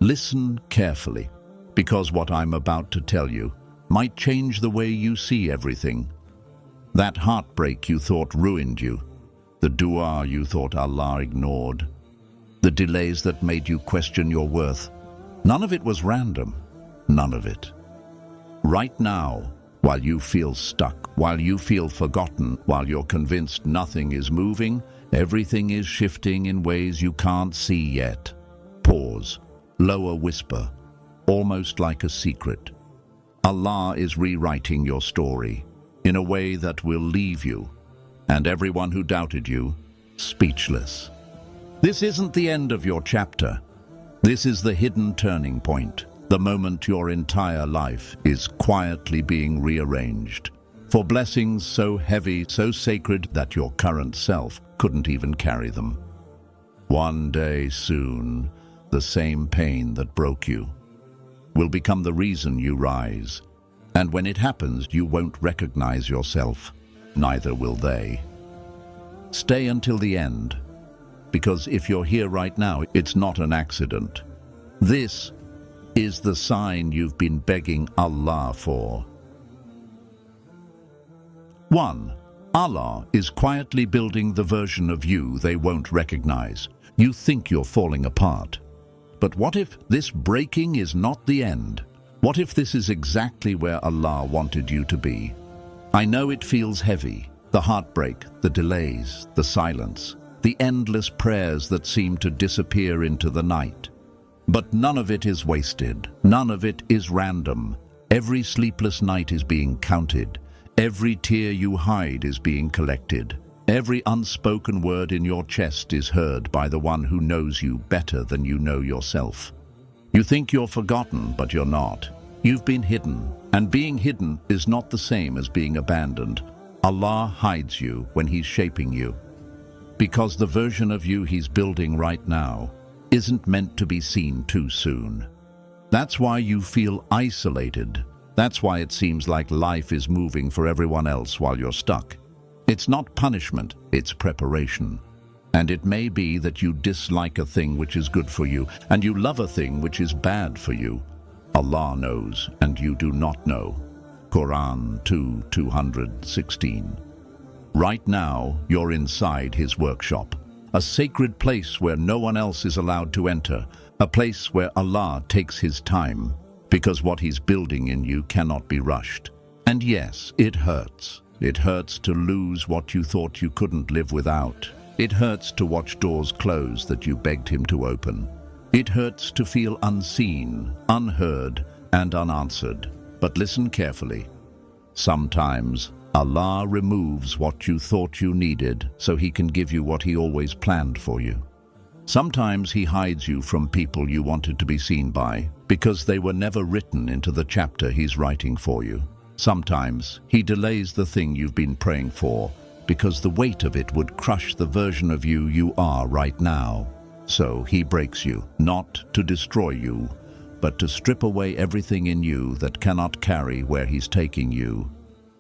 Listen carefully, because what I'm about to tell you might change the way you see everything. That heartbreak you thought ruined you, the dua you thought Allah ignored, the delays that made you question your worth, none of it was random, none of it. Right now, while you feel stuck, while you feel forgotten, while you're convinced nothing is moving, everything is shifting in ways you can't see yet. Pause, lower whisper, almost like a secret. Allah is rewriting your story in a way that will leave you, and everyone who doubted you, speechless. This isn't the end of your chapter. This is the hidden turning point, the moment your entire life is quietly being rearranged for blessings so heavy, so sacred that your current self couldn't even carry them. One day soon, the same pain that broke you will become the reason you rise. And when it happens, you won't recognize yourself. Neither will they. Stay until the end, because if you're here right now, it's not an accident. This is the sign you've been begging Allah for. 1. Allah is quietly building the version of you they won't recognize. You think you're falling apart. But what if this breaking is not the end? What if this is exactly where Allah wanted you to be? I know it feels heavy, the heartbreak, the delays, the silence, the endless prayers that seem to disappear into the night. But none of it is wasted. None of it is random. Every sleepless night is being counted. Every tear you hide is being collected. Every unspoken word in your chest is heard by the one who knows you better than you know yourself. You think you're forgotten, but you're not. You've been hidden, and being hidden is not the same as being abandoned. Allah hides you when He's shaping you, because the version of you He's building right now isn't meant to be seen too soon. That's why you feel isolated. That's why it seems like life is moving for everyone else while you're stuck. It's not punishment, it's preparation. And it may be that you dislike a thing which is good for you, and you love a thing which is bad for you. Allah knows, and you do not know. Qur'an 2:216. Right now, you're inside His workshop, a sacred place where no one else is allowed to enter, a place where Allah takes His time, because what He's building in you cannot be rushed. And yes, it hurts. It hurts to lose what you thought you couldn't live without. It hurts to watch doors close that you begged Him to open. It hurts to feel unseen, unheard, and unanswered. But listen carefully. Sometimes Allah removes what you thought you needed so He can give you what He always planned for you. Sometimes He hides you from people you wanted to be seen by because they were never written into the chapter He's writing for you. Sometimes He delays the thing you've been praying for because the weight of it would crush the version of you you are right now. So He breaks you, not to destroy you, but to strip away everything in you that cannot carry where He's taking you.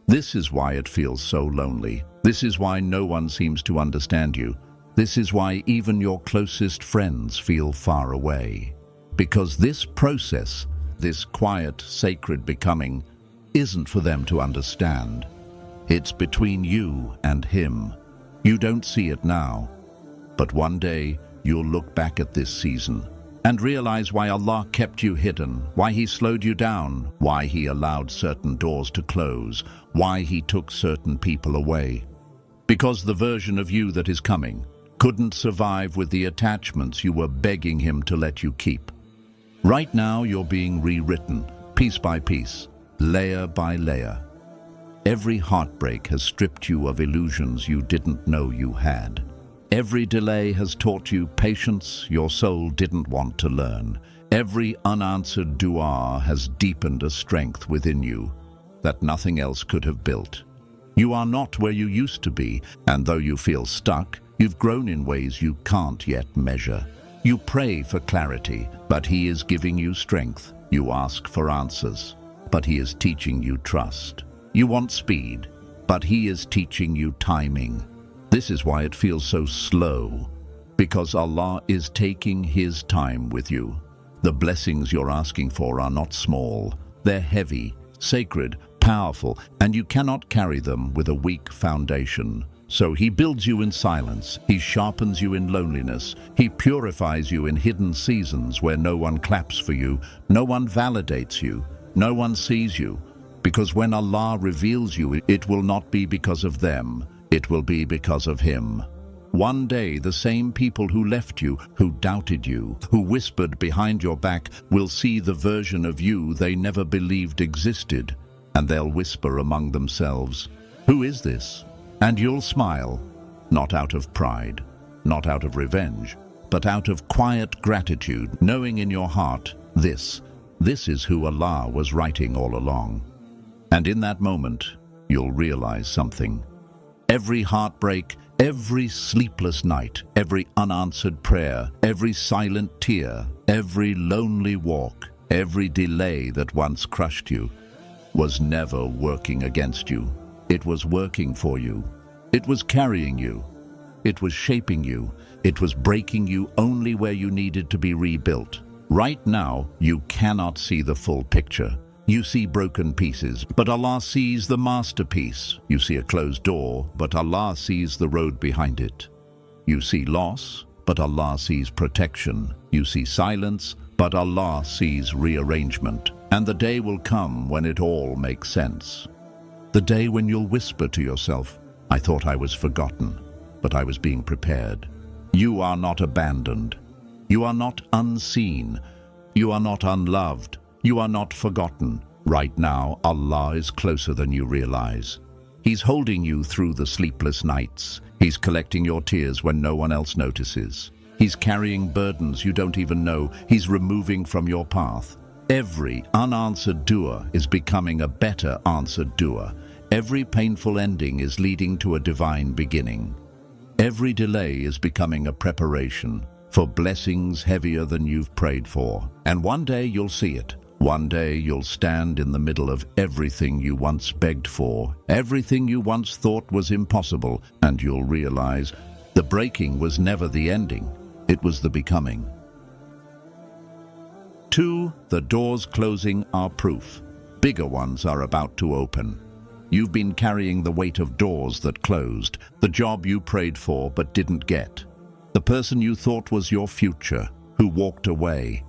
This is why it feels so lonely. This is why no one seems to understand you. This is why even your closest friends feel far away. Because this process, this quiet, sacred becoming, isn't for them to understand. It's between you and Him. You don't see it now, but one day you'll look back at this season and realize why Allah kept you hidden, why He slowed you down, why He allowed certain doors to close, why He took certain people away. Because the version of you that is coming couldn't survive with the attachments you were begging Him to let you keep. Right now you're being rewritten, piece by piece, layer by layer. Every heartbreak has stripped you of illusions you didn't know you had. Every delay has taught you patience your soul didn't want to learn. Every unanswered dua has deepened a strength within you that nothing else could have built. You are not where you used to be, and though you feel stuck, you've grown in ways you can't yet measure. You pray for clarity, but He is giving you strength. You ask for answers, but He is teaching you trust. You want speed, but He is teaching you timing. This is why it feels so slow, because Allah is taking His time with you. The blessings you're asking for are not small. They're heavy, sacred, powerful, and you cannot carry them with a weak foundation. So he builds you in silence, he sharpens you in loneliness, he purifies you in hidden seasons where no one claps for you, no one validates you, no one sees you. Because when Allah reveals you, it will not be because of them, it will be because of Him. One day, the same people who left you, who doubted you, who whispered behind your back, will see the version of you they never believed existed, and they'll whisper among themselves, "Who is this?" And you'll smile, not out of pride, not out of revenge, but out of quiet gratitude, knowing in your heart, this is who Allah was writing all along. And in that moment, you'll realize something. Every heartbreak, every sleepless night, every unanswered prayer, every silent tear, every lonely walk, every delay that once crushed you, was never working against you. It was working for you. It was carrying you. It was shaping you. It was breaking you only where you needed to be rebuilt. Right now, you cannot see the full picture. You see broken pieces, but Allah sees the masterpiece. You see a closed door, but Allah sees the road behind it. You see loss, but Allah sees protection. You see silence, but Allah sees rearrangement. And the day will come when it all makes sense. The day when you'll whisper to yourself, "I thought I was forgotten, but I was being prepared." You are not abandoned. You are not unseen. You are not unloved. You are not forgotten. Right now, Allah is closer than you realize. He's holding you through the sleepless nights. He's collecting your tears when no one else notices. He's carrying burdens you don't even know. He's removing from your path. Every unanswered dua is becoming a better answered dua. Every painful ending is leading to a divine beginning. Every delay is becoming a preparation for blessings heavier than you've prayed for. And one day you'll see it. One day you'll stand in the middle of everything you once begged for, everything you once thought was impossible, and you'll realize the breaking was never the ending, it was the becoming. 2. The doors closing are proof. Bigger ones are about to open. You've been carrying the weight of doors that closed, the job you prayed for but didn't get, the person you thought was your future, who walked away,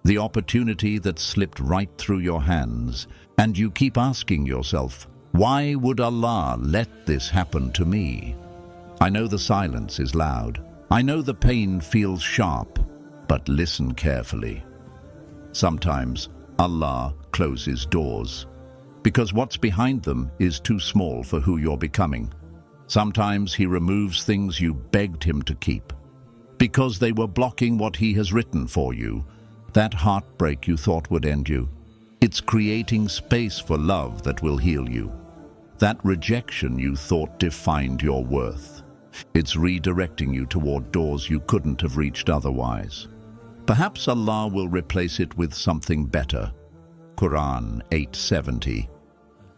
the opportunity that slipped right through your hands, and you keep asking yourself, why would Allah let this happen to me? I know the silence is loud. I know the pain feels sharp, but listen carefully. Sometimes Allah closes doors because what's behind them is too small for who you're becoming. Sometimes He removes things you begged Him to keep because they were blocking what He has written for you. That heartbreak you thought would end you, it's creating space for love that will heal you. That rejection you thought defined your worth, it's redirecting you toward doors you couldn't have reached otherwise. Perhaps Allah will replace it with something better. Qur'an 8:70.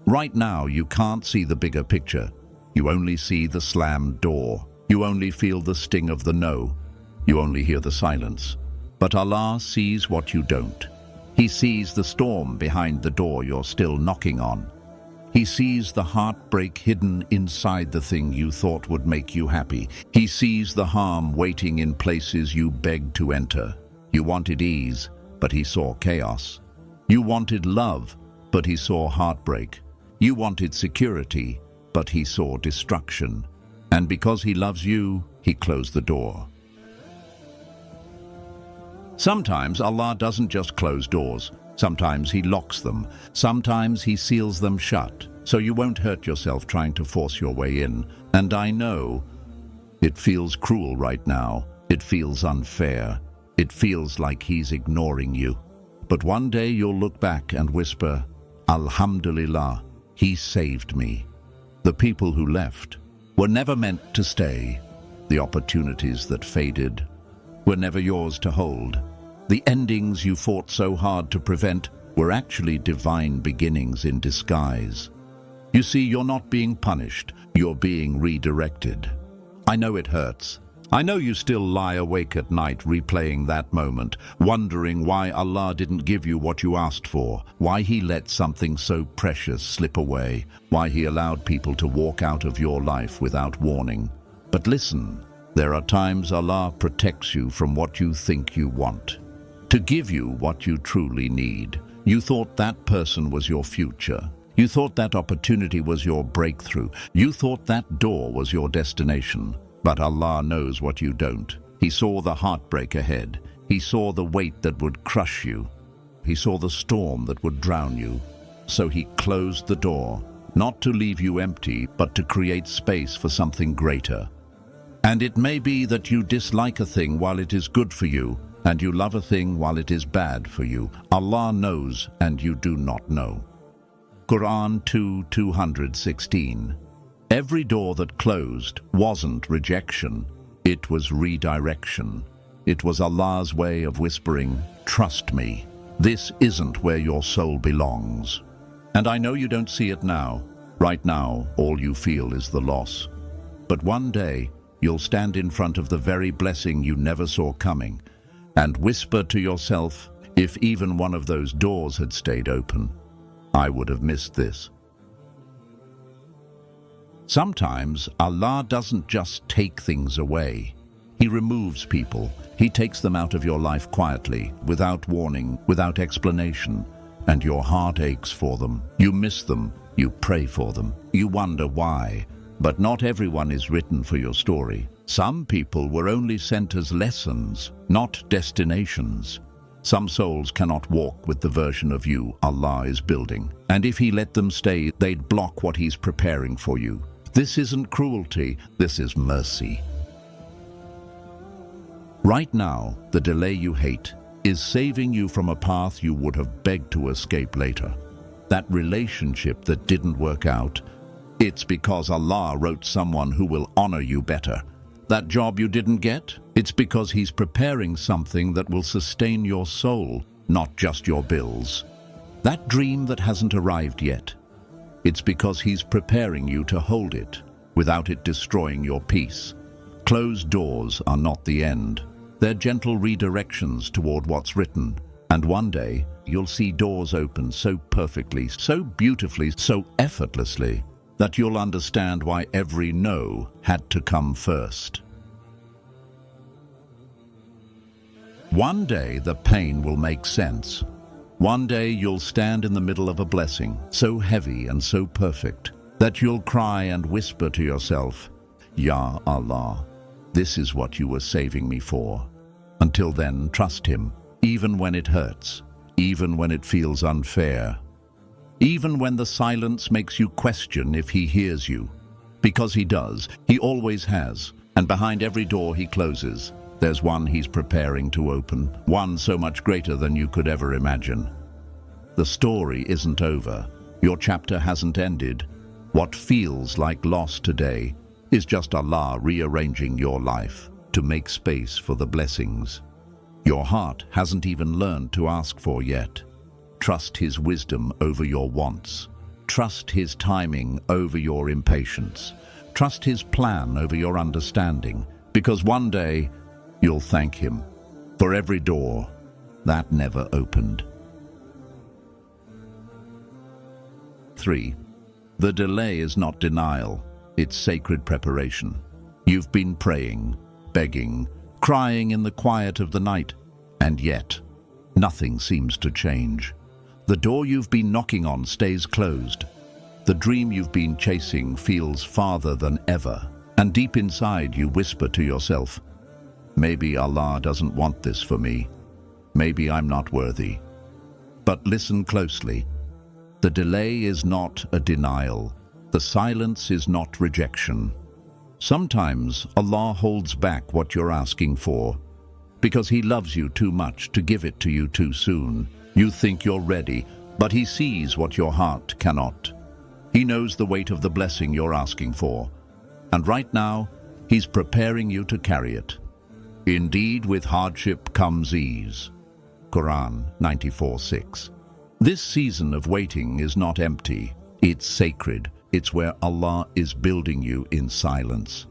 Right now you can't see the bigger picture. You only see the slammed door. You only feel the sting of the no. You only hear the silence. But Allah sees what you don't. He sees the storm behind the door you're still knocking on. He sees the heartbreak hidden inside the thing you thought would make you happy. He sees the harm waiting in places you begged to enter. You wanted ease, but He saw chaos. You wanted love, but He saw heartbreak. You wanted security, but He saw destruction. And because He loves you, He closed the door. Sometimes Allah doesn't just close doors. Sometimes He locks them. Sometimes He seals them shut, so you won't hurt yourself trying to force your way in. And I know it feels cruel right now. It feels unfair. It feels like He's ignoring you. But one day you'll look back and whisper, Alhamdulillah, He saved me. The people who left were never meant to stay. The opportunities that faded were never yours to hold. The endings you fought so hard to prevent were actually divine beginnings in disguise. You see, you're not being punished, you're being redirected. I know it hurts. I know you still lie awake at night replaying that moment, wondering why Allah didn't give you what you asked for, why He let something so precious slip away, why He allowed people to walk out of your life without warning. But listen, there are times Allah protects you from what you think you want, to give you what you truly need. You thought that person was your future. You thought that opportunity was your breakthrough. You thought that door was your destination. But Allah knows what you don't. He saw the heartbreak ahead. He saw the weight that would crush you. He saw the storm that would drown you. So He closed the door, not to leave you empty, but to create space for something greater. And it may be that you dislike a thing while it is good for you, and you love a thing while it is bad for you. Allah knows, and you do not know. Qur'an 2:216. Every door that closed wasn't rejection, it was redirection. It was Allah's way of whispering, "Trust me, this isn't where your soul belongs." And I know you don't see it now. Right now, all you feel is the loss. But one day, you'll stand in front of the very blessing you never saw coming and whisper to yourself, "If even one of those doors had stayed open, I would have missed this." Sometimes Allah doesn't just take things away. He removes people. He takes them out of your life quietly, without warning, without explanation, and your heart aches for them. You miss them. You pray for them. You wonder why. But not everyone is written for your story. Some people were only sent as lessons, not destinations. Some souls cannot walk with the version of you Allah is building. And if He let them stay, they'd block what He's preparing for you. This isn't cruelty, this is mercy. Right now, the delay you hate is saving you from a path you would have begged to escape later. That relationship that didn't work out, it's because Allah wrote someone who will honor you better. That job you didn't get, it's because He's preparing something that will sustain your soul, not just your bills. That dream that hasn't arrived yet, it's because He's preparing you to hold it without it destroying your peace. Closed doors are not the end. They're gentle redirections toward what's written. And one day, you'll see doors open so perfectly, so beautifully, so effortlessly, that you'll understand why every no had to come first. One day, the pain will make sense. One day you'll stand in the middle of a blessing, so heavy and so perfect, that you'll cry and whisper to yourself, "Ya Allah, this is what you were saving me for." Until then, trust Him, even when it hurts, even when it feels unfair, even when the silence makes you question if He hears you. Because He does, He always has, and behind every door He closes, there's one He's preparing to open, one so much greater than you could ever imagine. The story isn't over. Your chapter hasn't ended. What feels like loss today is just Allah rearranging your life to make space for the blessings your heart hasn't even learned to ask for yet. Trust His wisdom over your wants. Trust His timing over your impatience. Trust His plan over your understanding, because one day you'll thank Him for every door that never opened. 3. The delay is not denial, it's sacred preparation. You've been praying, begging, crying in the quiet of the night, and yet nothing seems to change. The door you've been knocking on stays closed. The dream you've been chasing feels farther than ever, and deep inside you whisper to yourself, "Maybe Allah doesn't want this for me. Maybe I'm not worthy." But listen closely. The delay is not a denial. The silence is not rejection. Sometimes Allah holds back what you're asking for because He loves you too much to give it to you too soon. You think you're ready, but He sees what your heart cannot. He knows the weight of the blessing you're asking for, and right now He's preparing you to carry it. Indeed, with hardship comes ease. Qur'an 94:6. This season of waiting is not empty, it's sacred. It's where Allah is building you in silence.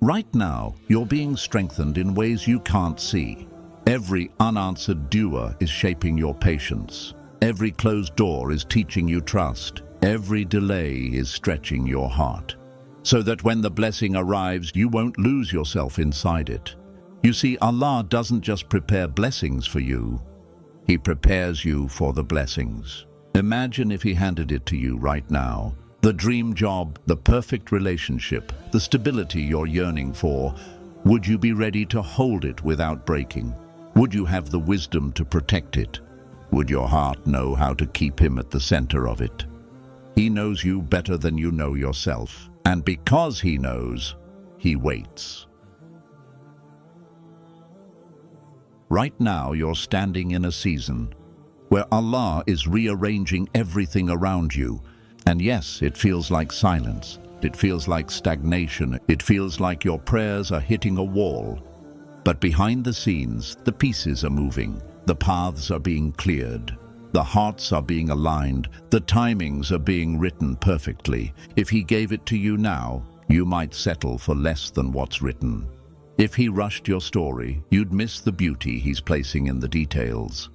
Right now, you're being strengthened in ways you can't see. Every unanswered dua is shaping your patience. Every closed door is teaching you trust. Every delay is stretching your heart, so that when the blessing arrives, you won't lose yourself inside it. You see, Allah doesn't just prepare blessings for you, He prepares you for the blessings. Imagine if He handed it to you right now. The dream job, the perfect relationship, the stability you're yearning for. Would you be ready to hold it without breaking? Would you have the wisdom to protect it? Would your heart know how to keep Him at the center of it? He knows you better than you know yourself, and because He knows, He waits. Right now, you're standing in a season where Allah is rearranging everything around you. And yes, it feels like silence. It feels like stagnation. It feels like your prayers are hitting a wall. But behind the scenes, the pieces are moving. The paths are being cleared. The hearts are being aligned. The timings are being written perfectly. If He gave it to you now, you might settle for less than what's written. If He rushed your story, you'd miss the beauty He's placing in the details.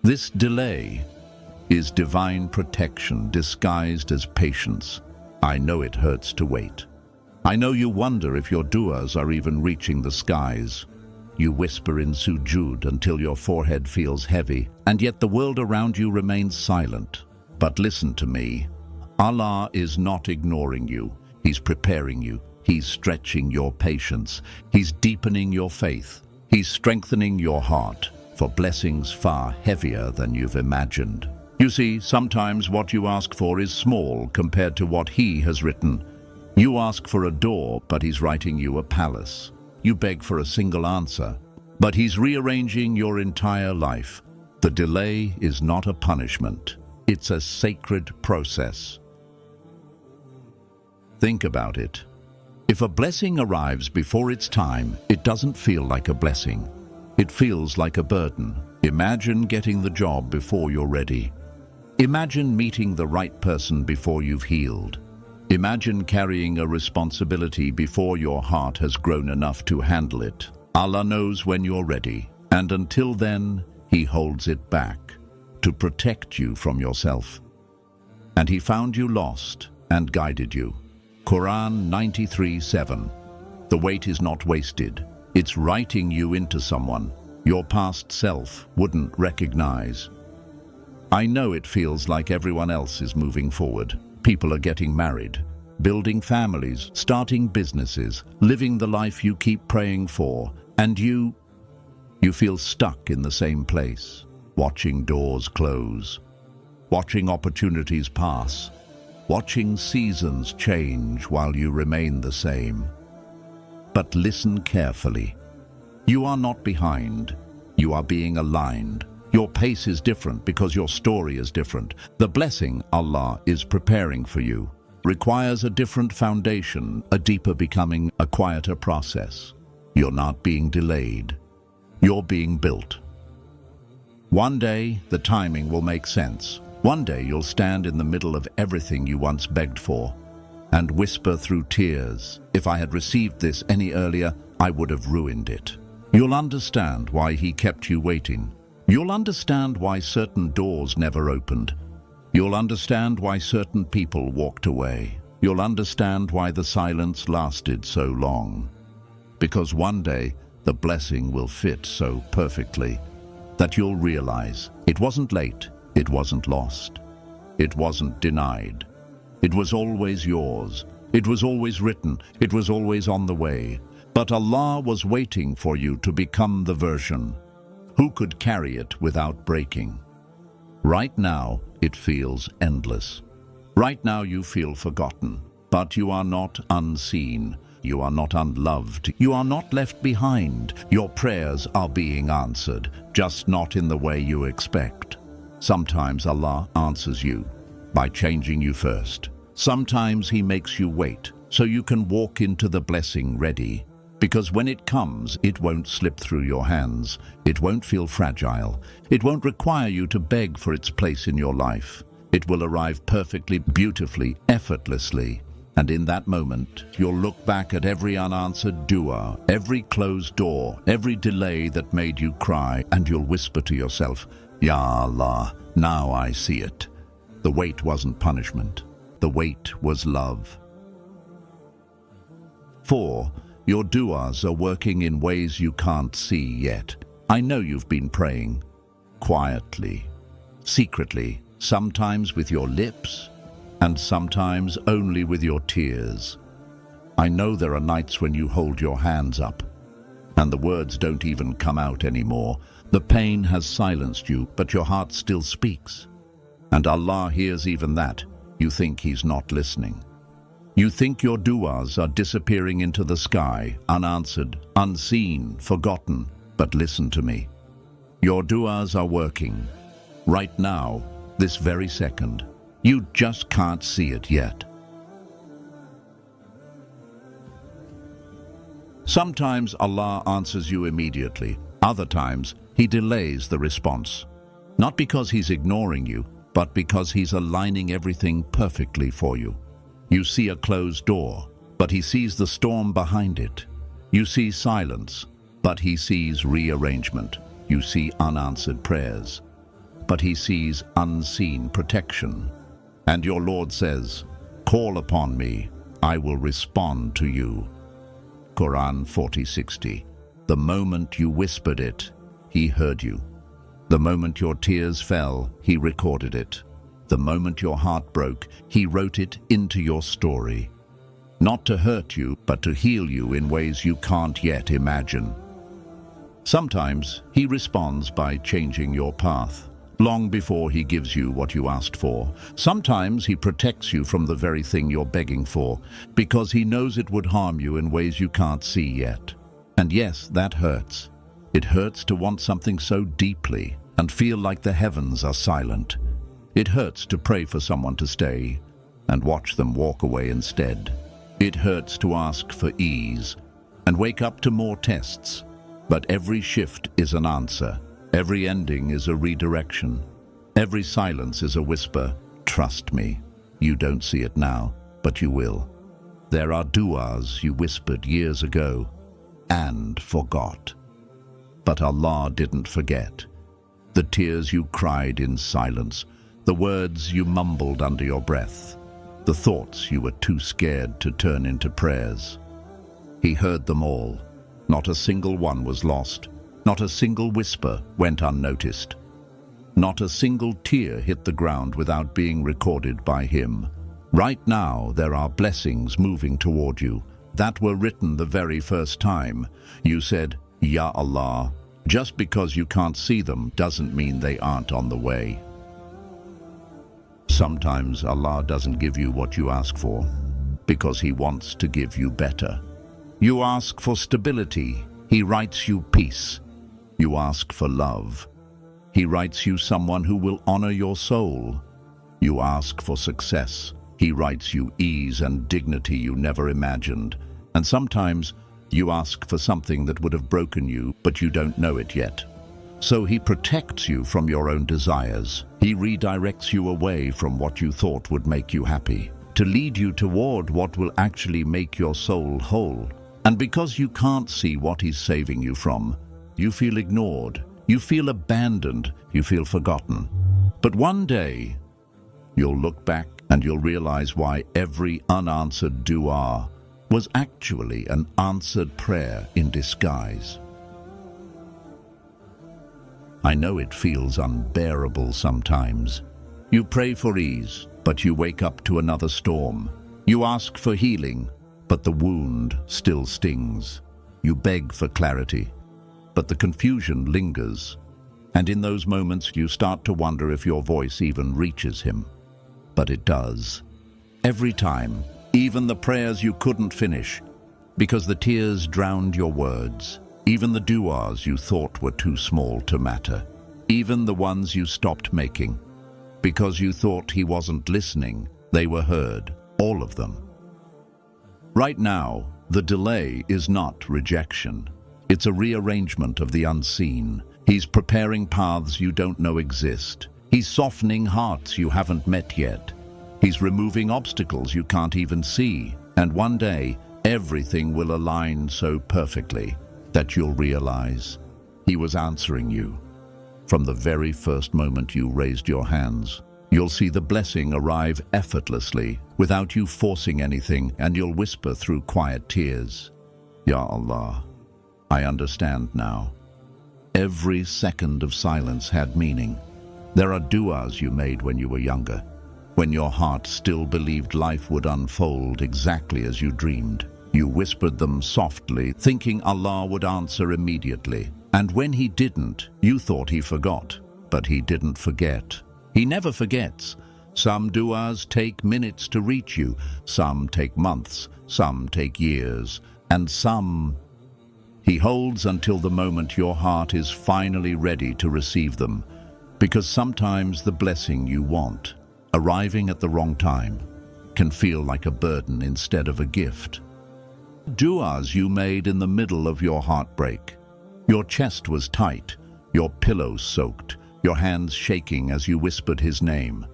This delay is divine protection disguised as patience. I know it hurts to wait. I know you wonder if your duas are even reaching the skies. You whisper in sujood until your forehead feels heavy, and yet the world around you remains silent. But listen to me. Allah is not ignoring you. He's preparing you. He's stretching your patience. He's deepening your faith. He's strengthening your heart for blessings far heavier than you've imagined. You see, sometimes what you ask for is small compared to what He has written. You ask for a door, but He's writing you a palace. You beg for a single answer, but He's rearranging your entire life. The delay is not a punishment. It's a sacred process. Think about it. If a blessing arrives before its time, it doesn't feel like a blessing. It feels like a burden. Imagine getting the job before you're ready. Imagine meeting the right person before you've healed. Imagine carrying a responsibility before your heart has grown enough to handle it. Allah knows when you're ready, and until then, He holds it back to protect you from yourself. And He found you lost and guided you. Qur'an 93:7. The wait is not wasted. It's writing you into someone your past self wouldn't recognize. I know it feels like everyone else is moving forward. People are getting married, building families, starting businesses, living the life you keep praying for, and you feel stuck in the same place, watching doors close, watching opportunities pass, watching seasons change while you remain the same. But listen carefully. You are not behind. You are being aligned. Your pace is different because your story is different. The blessing Allah is preparing for you requires a different foundation, a deeper becoming, a quieter process. You're not being delayed. You're being built. One day, the timing will make sense. One day, you'll stand in the middle of everything you once begged for and whisper through tears, "If I had received this any earlier, I would have ruined it." You'll understand why He kept you waiting. You'll understand why certain doors never opened. You'll understand why certain people walked away. You'll understand why the silence lasted so long. Because one day, the blessing will fit so perfectly that you'll realize it wasn't late, it wasn't lost, it wasn't denied. It was always yours. It was always written. It was always on the way. But Allah was waiting for you to become the version who could carry it without breaking. Right now, it feels endless. Right now, you feel forgotten. But you are not unseen. You are not unloved. You are not left behind. Your prayers are being answered, just not in the way you expect. Sometimes Allah answers you by changing you first. Sometimes He makes you wait so you can walk into the blessing ready. Because when it comes, it won't slip through your hands. It won't feel fragile. It won't require you to beg for its place in your life. It will arrive perfectly, beautifully, effortlessly. And in that moment, you'll look back at every unanswered dua, every closed door, every delay that made you cry, and you'll whisper to yourself, Ya Allah, now I see it. The wait wasn't punishment. The wait was love. 4. Your duas are working in ways you can't see yet. I know you've been praying. Quietly, secretly, sometimes with your lips, and sometimes only with your tears. I know there are nights when you hold your hands up, and the words don't even come out anymore. The pain has silenced you, but your heart still speaks. And Allah hears even that. You think He's not listening. You think your duas are disappearing into the sky, unanswered, unseen, forgotten. But listen to me. Your duas are working. Right now, this very second. You just can't see it yet. Sometimes Allah answers you immediately. Other times, He delays the response. Not because He's ignoring you, but because He's aligning everything perfectly for you. You see a closed door, but He sees the storm behind it. You see silence, but He sees rearrangement. You see unanswered prayers, but He sees unseen protection. And your Lord says, call upon me, I will respond to you. Qur'an 40:60. The moment you whispered it, He heard you. The moment your tears fell, He recorded it. The moment your heart broke, He wrote it into your story. Not to hurt you, but to heal you in ways you can't yet imagine. Sometimes He responds by changing your path, long before He gives you what you asked for. Sometimes He protects you from the very thing you're begging for, because He knows it would harm you in ways you can't see yet. And yes, that hurts. It hurts to want something so deeply and feel like the heavens are silent. It hurts to pray for someone to stay and watch them walk away instead. It hurts to ask for ease and wake up to more tests. But every shift is an answer. Every ending is a redirection. Every silence is a whisper. Trust me, you don't see it now, but you will. There are duas you whispered years ago and forgot. But Allah didn't forget. The tears you cried in silence, the words you mumbled under your breath, the thoughts you were too scared to turn into prayers. He heard them all. Not a single one was lost. Not a single whisper went unnoticed. Not a single tear hit the ground without being recorded by Him. Right now, there are blessings moving toward you that were written the very first time you said, Ya Allah. Just because you can't see them doesn't mean they aren't on the way. Sometimes Allah doesn't give you what you ask for because He wants to give you better. You ask for stability, He writes you peace. You ask for love, He writes you someone who will honor your soul. You ask for success, He writes you ease and dignity you never imagined. And sometimes you ask for something that would have broken you, but you don't know it yet. So He protects you from your own desires. He redirects you away from what you thought would make you happy, to lead you toward what will actually make your soul whole. And because you can't see what He's saving you from, you feel ignored, you feel abandoned, you feel forgotten. But one day, you'll look back and you'll realize why every unanswered dua was actually an answered prayer in disguise. I know it feels unbearable sometimes. You pray for ease, but you wake up to another storm. You ask for healing, but the wound still stings. You beg for clarity, but the confusion lingers. And in those moments you start to wonder if your voice even reaches Him. But it does. Every time, even the prayers you couldn't finish, because the tears drowned your words. Even the duas you thought were too small to matter. Even the ones you stopped making, because you thought He wasn't listening, they were heard, all of them. Right now, the delay is not rejection. It's a rearrangement of the unseen. He's preparing paths you don't know exist. He's softening hearts you haven't met yet. He's removing obstacles you can't even see. And one day, everything will align so perfectly that you'll realize He was answering you. From the very first moment you raised your hands, you'll see the blessing arrive effortlessly, without you forcing anything, and you'll whisper through quiet tears, Ya Allah, I understand now. Every second of silence had meaning. There are du'as you made when you were younger, when your heart still believed life would unfold exactly as you dreamed. You whispered them softly, thinking Allah would answer immediately. And when He didn't, you thought He forgot. But He didn't forget. He never forgets. Some du'as take minutes to reach you, some take months, some take years, and some He holds until the moment your heart is finally ready to receive them. Because sometimes the blessing you want, arriving at the wrong time, can feel like a burden instead of a gift. Du'as you made in the middle of your heartbreak. Your chest was tight, your pillow soaked, your hands shaking as you whispered His name.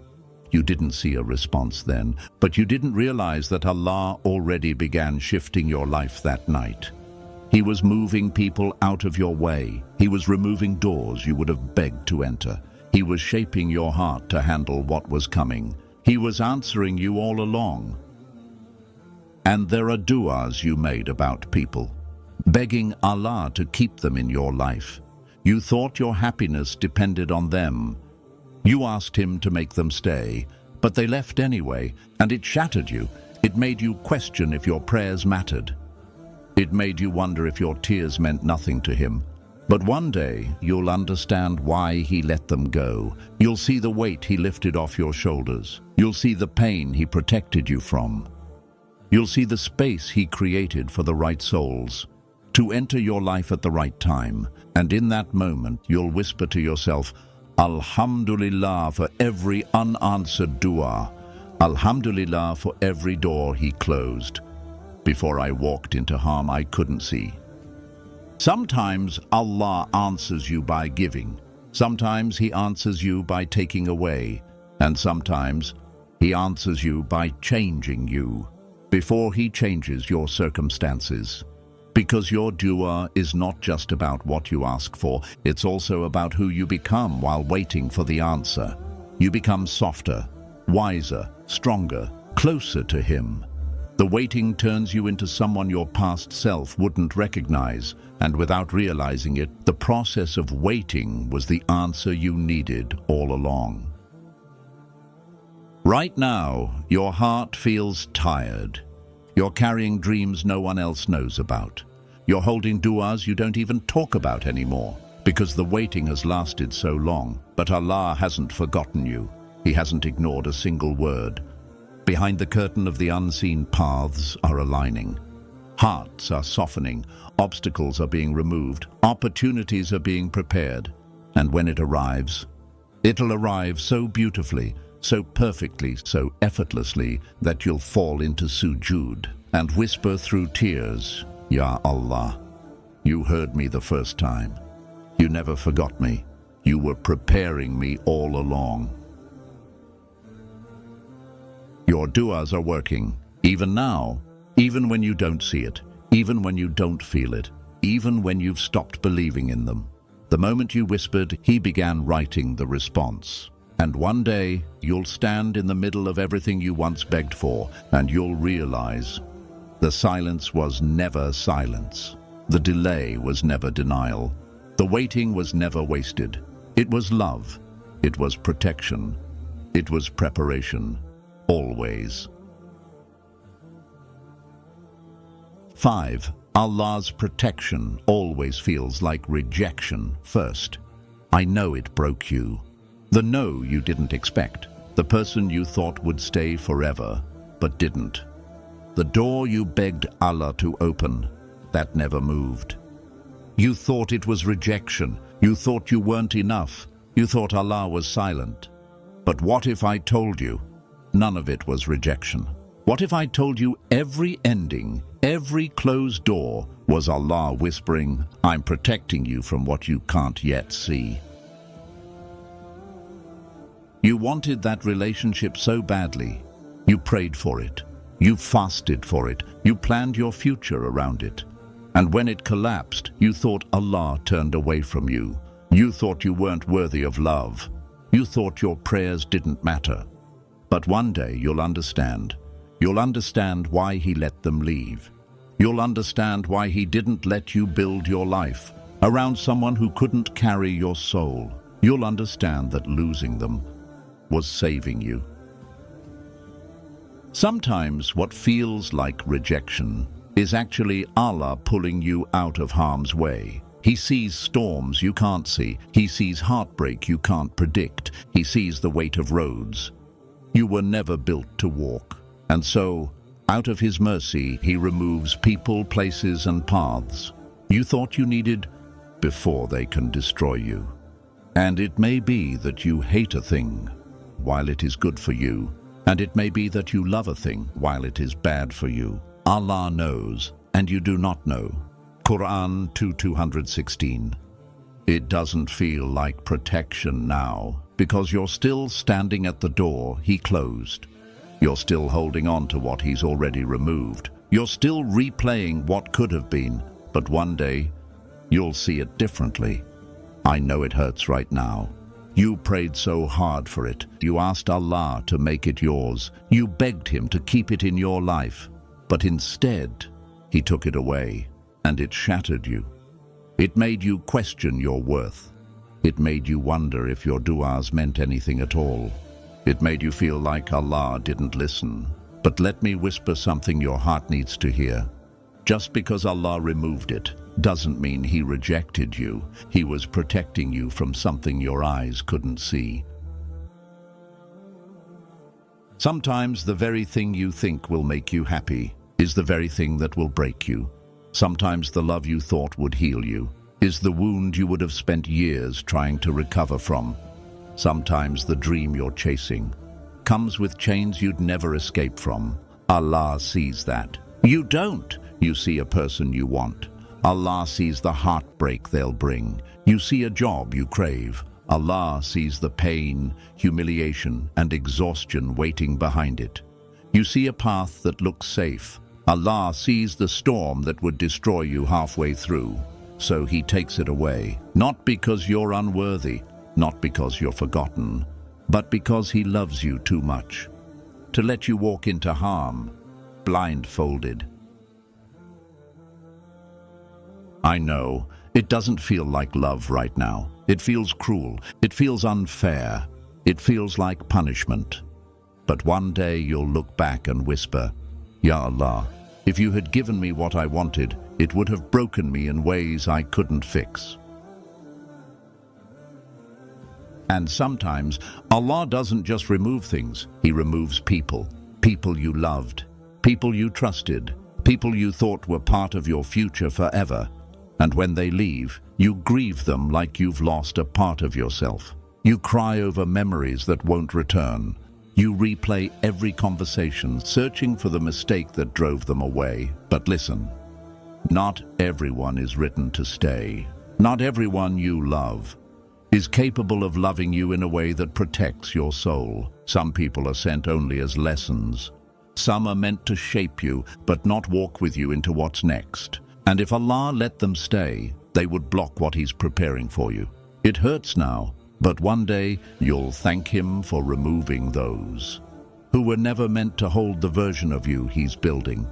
You didn't see a response then, but you didn't realize that Allah already began shifting your life that night. He was moving people out of your way. He was removing doors you would have begged to enter. He was shaping your heart to handle what was coming. He was answering you all along. And there are du'as you made about people, begging Allah to keep them in your life. You thought your happiness depended on them. You asked Him to make them stay, but they left anyway, and it shattered you. It made you question if your prayers mattered. It made you wonder if your tears meant nothing to Him. But one day, you'll understand why He let them go. You'll see the weight He lifted off your shoulders. You'll see the pain He protected you from. You'll see the space He created for the right souls to enter your life at the right time. And in that moment, you'll whisper to yourself, Alhamdulillah for every unanswered dua. Alhamdulillah for every door He closed. Before I walked into harm I couldn't see. Sometimes Allah answers you by giving. Sometimes He answers you by taking away. And sometimes He answers you by changing you before He changes your circumstances. Because your dua is not just about what you ask for, it's also about who you become while waiting for the answer. You become softer, wiser, stronger, closer to Him. The waiting turns you into someone your past self wouldn't recognize, and without realizing it, the process of waiting was the answer you needed all along. Right now, your heart feels tired. You're carrying dreams no one else knows about. You're holding du'as you don't even talk about anymore, because the waiting has lasted so long. But Allah hasn't forgotten you. He hasn't ignored a single word. Behind the curtain of the unseen, paths are aligning. Hearts are softening. Obstacles are being removed. Opportunities are being prepared. And when it arrives, it'll arrive so beautifully, so perfectly, so effortlessly that you'll fall into sujood and whisper through tears, Ya Allah, you heard me the first time. You never forgot me. You were preparing me all along. Your du'as are working, even now, even when you don't see it, even when you don't feel it, even when you've stopped believing in them. The moment you whispered, He began writing the response. And one day, you'll stand in the middle of everything you once begged for, and you'll realize the silence was never silence. The delay was never denial. The waiting was never wasted. It was love. It was protection. It was preparation. Always. 5. Allah's protection always feels like rejection first. I know it broke you. The no you didn't expect. The person you thought would stay forever, but didn't. The door you begged Allah to open, that never moved. You thought it was rejection. You thought you weren't enough. You thought Allah was silent. But what if I told you none of it was rejection? What if I told you every ending, every closed door was Allah whispering, I'm protecting you from what you can't yet see? You wanted that relationship so badly. You prayed for it. You fasted for it. You planned your future around it. And when it collapsed, you thought Allah turned away from you. You thought you weren't worthy of love. You thought your prayers didn't matter. But one day you'll understand. You'll understand why He let them leave. You'll understand why He didn't let you build your life around someone who couldn't carry your soul. You'll understand that losing them was saving you. Sometimes what feels like rejection is actually Allah pulling you out of harm's way. He sees storms you can't see. He sees heartbreak you can't predict. He sees the weight of roads you were never built to walk. And so, out of His mercy, He removes people, places, and paths you thought you needed before they can destroy you. And it may be that you hate a thing while it is good for you, and it may be that you love a thing while it is bad for you. Allah knows, and you do not know. Qur'an 2:216. It doesn't feel like protection now, because you're still standing at the door He closed. You're still holding on to what He's already removed. You're still replaying what could have been, but one day you'll see it differently. I know it hurts right now. You prayed so hard for it. You asked Allah to make it yours. You begged Him to keep it in your life. But instead, He took it away, and it shattered you. It made you question your worth. It made you wonder if your du'as meant anything at all. It made you feel like Allah didn't listen. But let me whisper something your heart needs to hear. Just because Allah removed it doesn't mean He rejected you. He was protecting you from something your eyes couldn't see. Sometimes the very thing you think will make you happy is the very thing that will break you. Sometimes the love you thought would heal you is the wound you would have spent years trying to recover from. Sometimes the dream you're chasing comes with chains you'd never escape from. Allah sees that. You don't. You see a person you want. Allah sees the heartbreak they'll bring. You see a job you crave. Allah sees the pain, humiliation, and exhaustion waiting behind it. You see a path that looks safe. Allah sees the storm that would destroy you halfway through. So He takes it away, not because you're unworthy, not because you're forgotten, but because He loves you too much to let you walk into harm, blindfolded. I know, it doesn't feel like love right now. It feels cruel. It feels unfair. It feels like punishment. But one day you'll look back and whisper, Ya Allah, if You had given me what I wanted, it would have broken me in ways I couldn't fix. And sometimes Allah doesn't just remove things. He removes people. People you loved. People you trusted. People you thought were part of your future forever. And when they leave, you grieve them like you've lost a part of yourself. You cry over memories that won't return. You replay every conversation, searching for the mistake that drove them away. But listen, not everyone is written to stay. Not everyone you love is capable of loving you in a way that protects your soul. Some people are sent only as lessons. Some are meant to shape you, but not walk with you into what's next. And if Allah let them stay, they would block what He's preparing for you. It hurts now, but one day you'll thank Him for removing those who were never meant to hold the version of you He's building.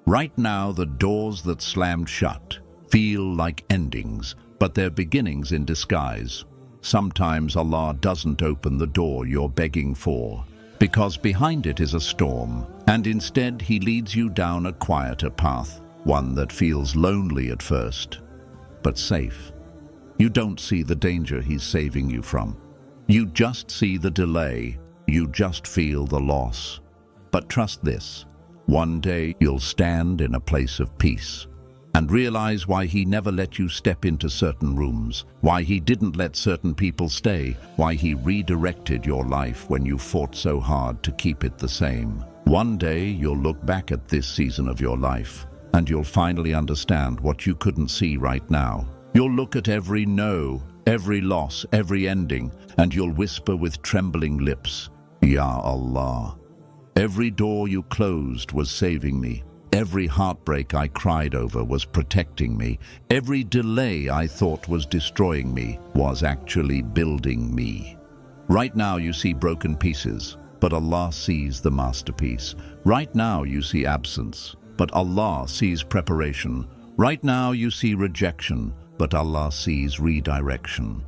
Right now, the doors that slammed shut feel like endings, but they're beginnings in disguise. Sometimes Allah doesn't open the door you're begging for, because behind it is a storm, and instead He leads you down a quieter path, one that feels lonely at first, but safe. You don't see the danger He's saving you from. You just see the delay. You just feel the loss. But trust this, one day you'll stand in a place of peace and realize why He never let you step into certain rooms, why He didn't let certain people stay, why He redirected your life when you fought so hard to keep it the same. One day you'll look back at this season of your life and you'll finally understand what you couldn't see right now. You'll look at every no, every loss, every ending, and you'll whisper with trembling lips, Ya Allah. Every door you closed was saving me. Every heartbreak I cried over was protecting me. Every delay I thought was destroying me was actually building me. Right now you see broken pieces, but Allah sees the masterpiece. Right now you see absence, but Allah sees preparation. Right now you see rejection, but Allah sees redirection.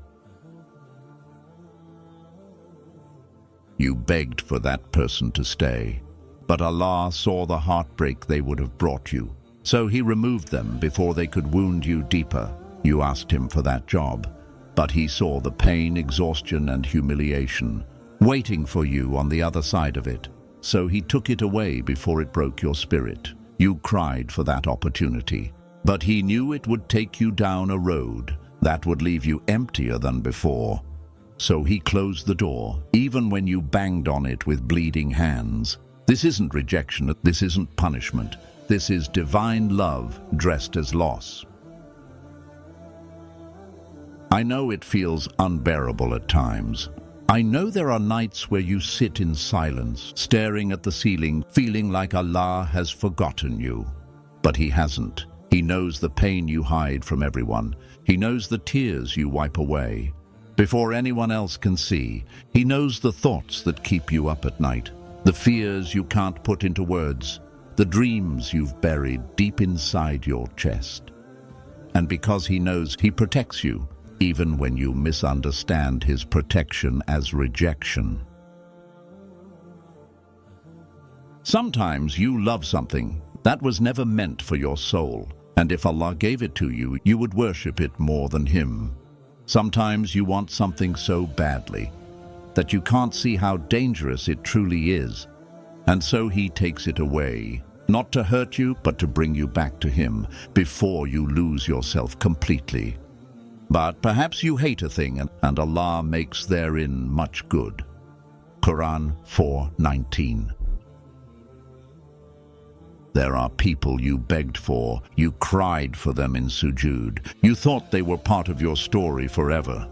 You begged for that person to stay, but Allah saw the heartbreak they would have brought you. So He removed them before they could wound you deeper. You asked Him for that job, but He saw the pain, exhaustion, and humiliation waiting for you on the other side of it. So He took it away before it broke your spirit. You cried for that opportunity, but He knew it would take you down a road that would leave you emptier than before. So He closed the door, even when you banged on it with bleeding hands. This isn't rejection, this isn't punishment. This is divine love dressed as loss. I know it feels unbearable at times. I know there are nights where you sit in silence, staring at the ceiling, feeling like Allah has forgotten you. But He hasn't. He knows the pain you hide from everyone. He knows the tears you wipe away before anyone else can see. He knows the thoughts that keep you up at night, the fears you can't put into words, the dreams you've buried deep inside your chest. And because He knows, He protects you, even when you misunderstand His protection as rejection. Sometimes you love something that was never meant for your soul, and if Allah gave it to you, you would worship it more than Him. Sometimes you want something so badly that you can't see how dangerous it truly is, and so He takes it away, not to hurt you, but to bring you back to Him before you lose yourself completely. But perhaps you hate a thing, and Allah makes therein much good. Qur'an 4:19. There are people you begged for, you cried for them in sujood. You thought they were part of your story forever.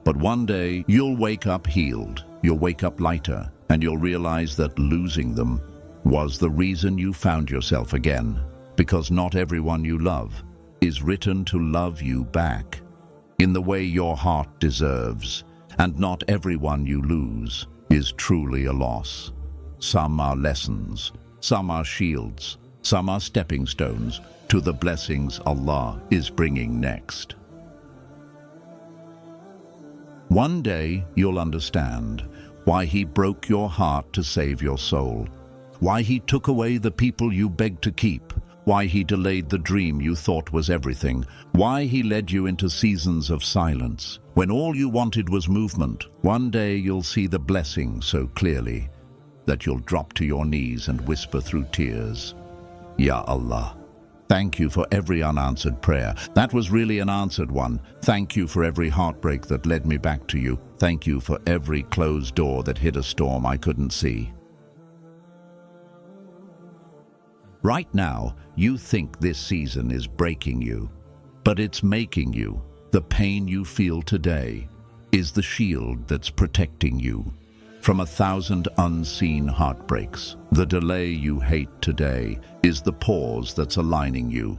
But one day, you'll wake up healed, you'll wake up lighter, and you'll realize that losing them was the reason you found yourself again. Because not everyone you love is written to love you back in the way your heart deserves, and not everyone you lose is truly a loss. Some are lessons, some are shields, some are stepping stones to the blessings Allah is bringing next. One day you'll understand why He broke your heart to save your soul, why He took away the people you begged to keep, why He delayed the dream you thought was everything, why He led you into seasons of silence when all you wanted was movement. One day you'll see the blessing so clearly that you'll drop to your knees and whisper through tears, Ya Allah, thank you for every unanswered prayer. That was really an answered one. Thank you for every heartbreak that led me back to you. Thank you for every closed door that hid a storm I couldn't see. Right now, you think this season is breaking you, but it's making you. The pain you feel today is the shield that's protecting you from 1,000 unseen heartbreaks. The delay you hate today is the pause that's aligning you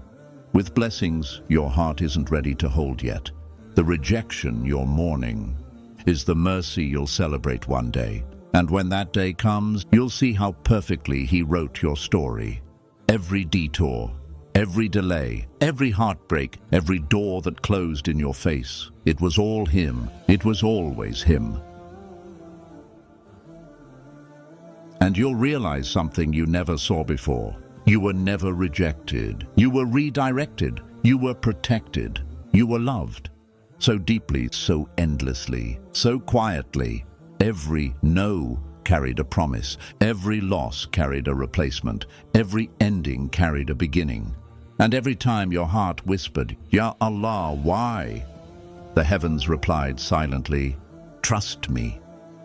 with blessings your heart isn't ready to hold yet. The rejection you're mourning is the mercy you'll celebrate one day. And when that day comes, you'll see how perfectly He wrote your story. Every detour, every delay, every heartbreak, every door that closed in your face, it was all Him. It was always Him. And you'll realize something you never saw before. You were never rejected. You were redirected. You were protected. You were loved. So deeply, so endlessly, so quietly. Every no carried a promise. Every loss carried a replacement. Every ending carried a beginning. And every time your heart whispered, Ya Allah, why? The heavens replied silently, trust me.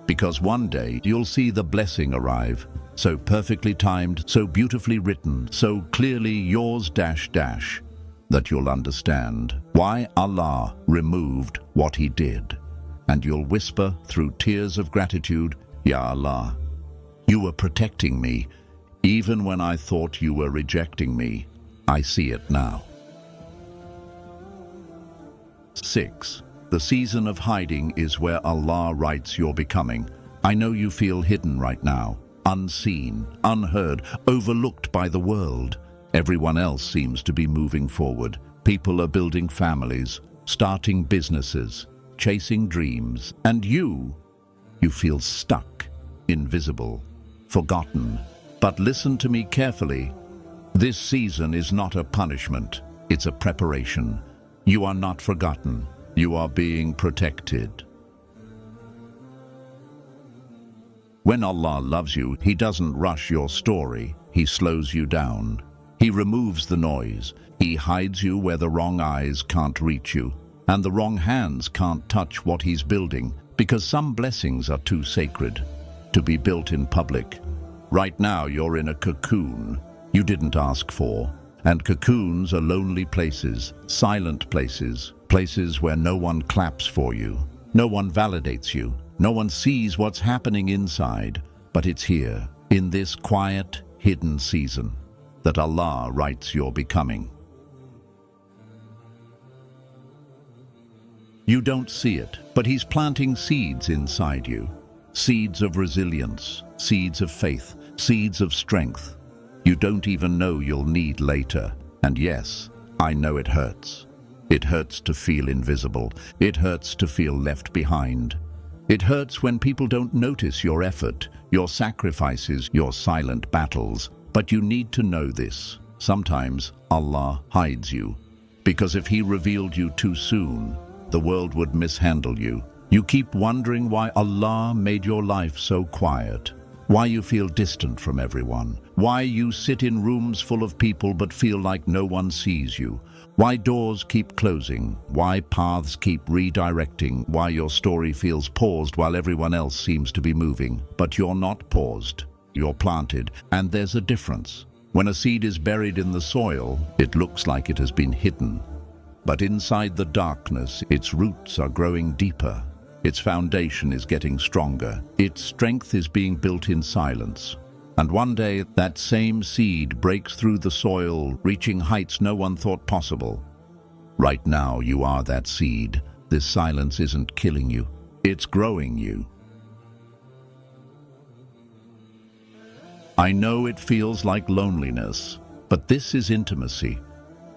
Because one day you'll see the blessing arrive, so perfectly timed, so beautifully written, so clearly yours that you'll understand why Allah removed what He did. And you'll whisper through tears of gratitude, Ya Allah, you were protecting me. Even when I thought you were rejecting me, I see it now. 6. The season of hiding is where Allah writes your becoming. I know you feel hidden right now, unseen, unheard, overlooked by the world. Everyone else seems to be moving forward. People are building families, starting businesses, chasing dreams. And you feel stuck, invisible, forgotten. But listen to me carefully. This season is not a punishment, it's a preparation. You are not forgotten. You are being protected. When Allah loves you, He doesn't rush your story. He slows you down. He removes the noise. He hides you where the wrong eyes can't reach you, and the wrong hands can't touch what He's building, because some blessings are too sacred to be built in public. Right now, you're in a cocoon you didn't ask for. And cocoons are lonely places, silent places, places where no one claps for you, no one validates you, no one sees what's happening inside. But it's here, in this quiet, hidden season, that Allah writes your becoming. You don't see it, but He's planting seeds inside you. Seeds of resilience, seeds of faith, seeds of strength. You don't even know you'll need later. And yes, I know it hurts. It hurts to feel invisible. It hurts to feel left behind. It hurts when people don't notice your effort, your sacrifices, your silent battles. But you need to know this. Sometimes Allah hides you, because if He revealed you too soon, the world would mishandle you. You keep wondering why Allah made your life so quiet. Why you feel distant from everyone. Why you sit in rooms full of people but feel like no one sees you. Why doors keep closing. Why paths keep redirecting. Why your story feels paused while everyone else seems to be moving. But you're not paused. You're planted. And there's a difference. When a seed is buried in the soil, it looks like it has been hidden. But inside the darkness, its roots are growing deeper. Its foundation is getting stronger. Its strength is being built in silence. And one day, that same seed breaks through the soil, reaching heights no one thought possible. Right now, you are that seed. This silence isn't killing you. It's growing you. I know it feels like loneliness, but this is intimacy.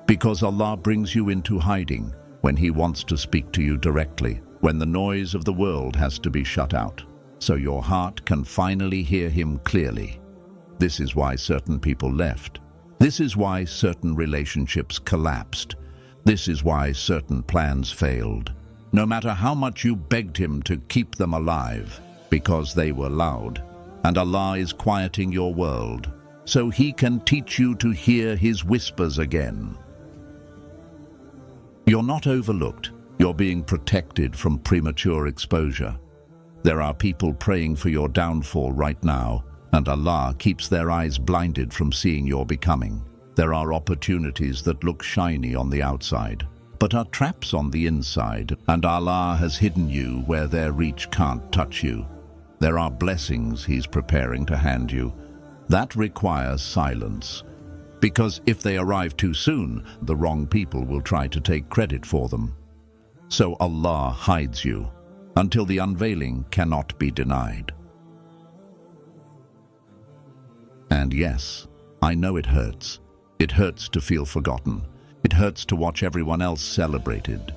Because Allah brings you into hiding when He wants to speak to you directly. When the noise of the world has to be shut out, so your heart can finally hear Him clearly. This is why certain people left. This is why certain relationships collapsed. This is why certain plans failed. No matter how much you begged Him to keep them alive, because they were loud. And Allah is quieting your world, so He can teach you to hear His whispers again. You're not overlooked. You're being protected from premature exposure. There are people praying for your downfall right now, and Allah keeps their eyes blinded from seeing your becoming. There are opportunities that look shiny on the outside, but are traps on the inside, and Allah has hidden you where their reach can't touch you. There are blessings He's preparing to hand you. That requires silence, because if they arrive too soon, the wrong people will try to take credit for them. So Allah hides you until the unveiling cannot be denied. And yes, I know it hurts. It hurts to feel forgotten. It hurts to watch everyone else celebrated,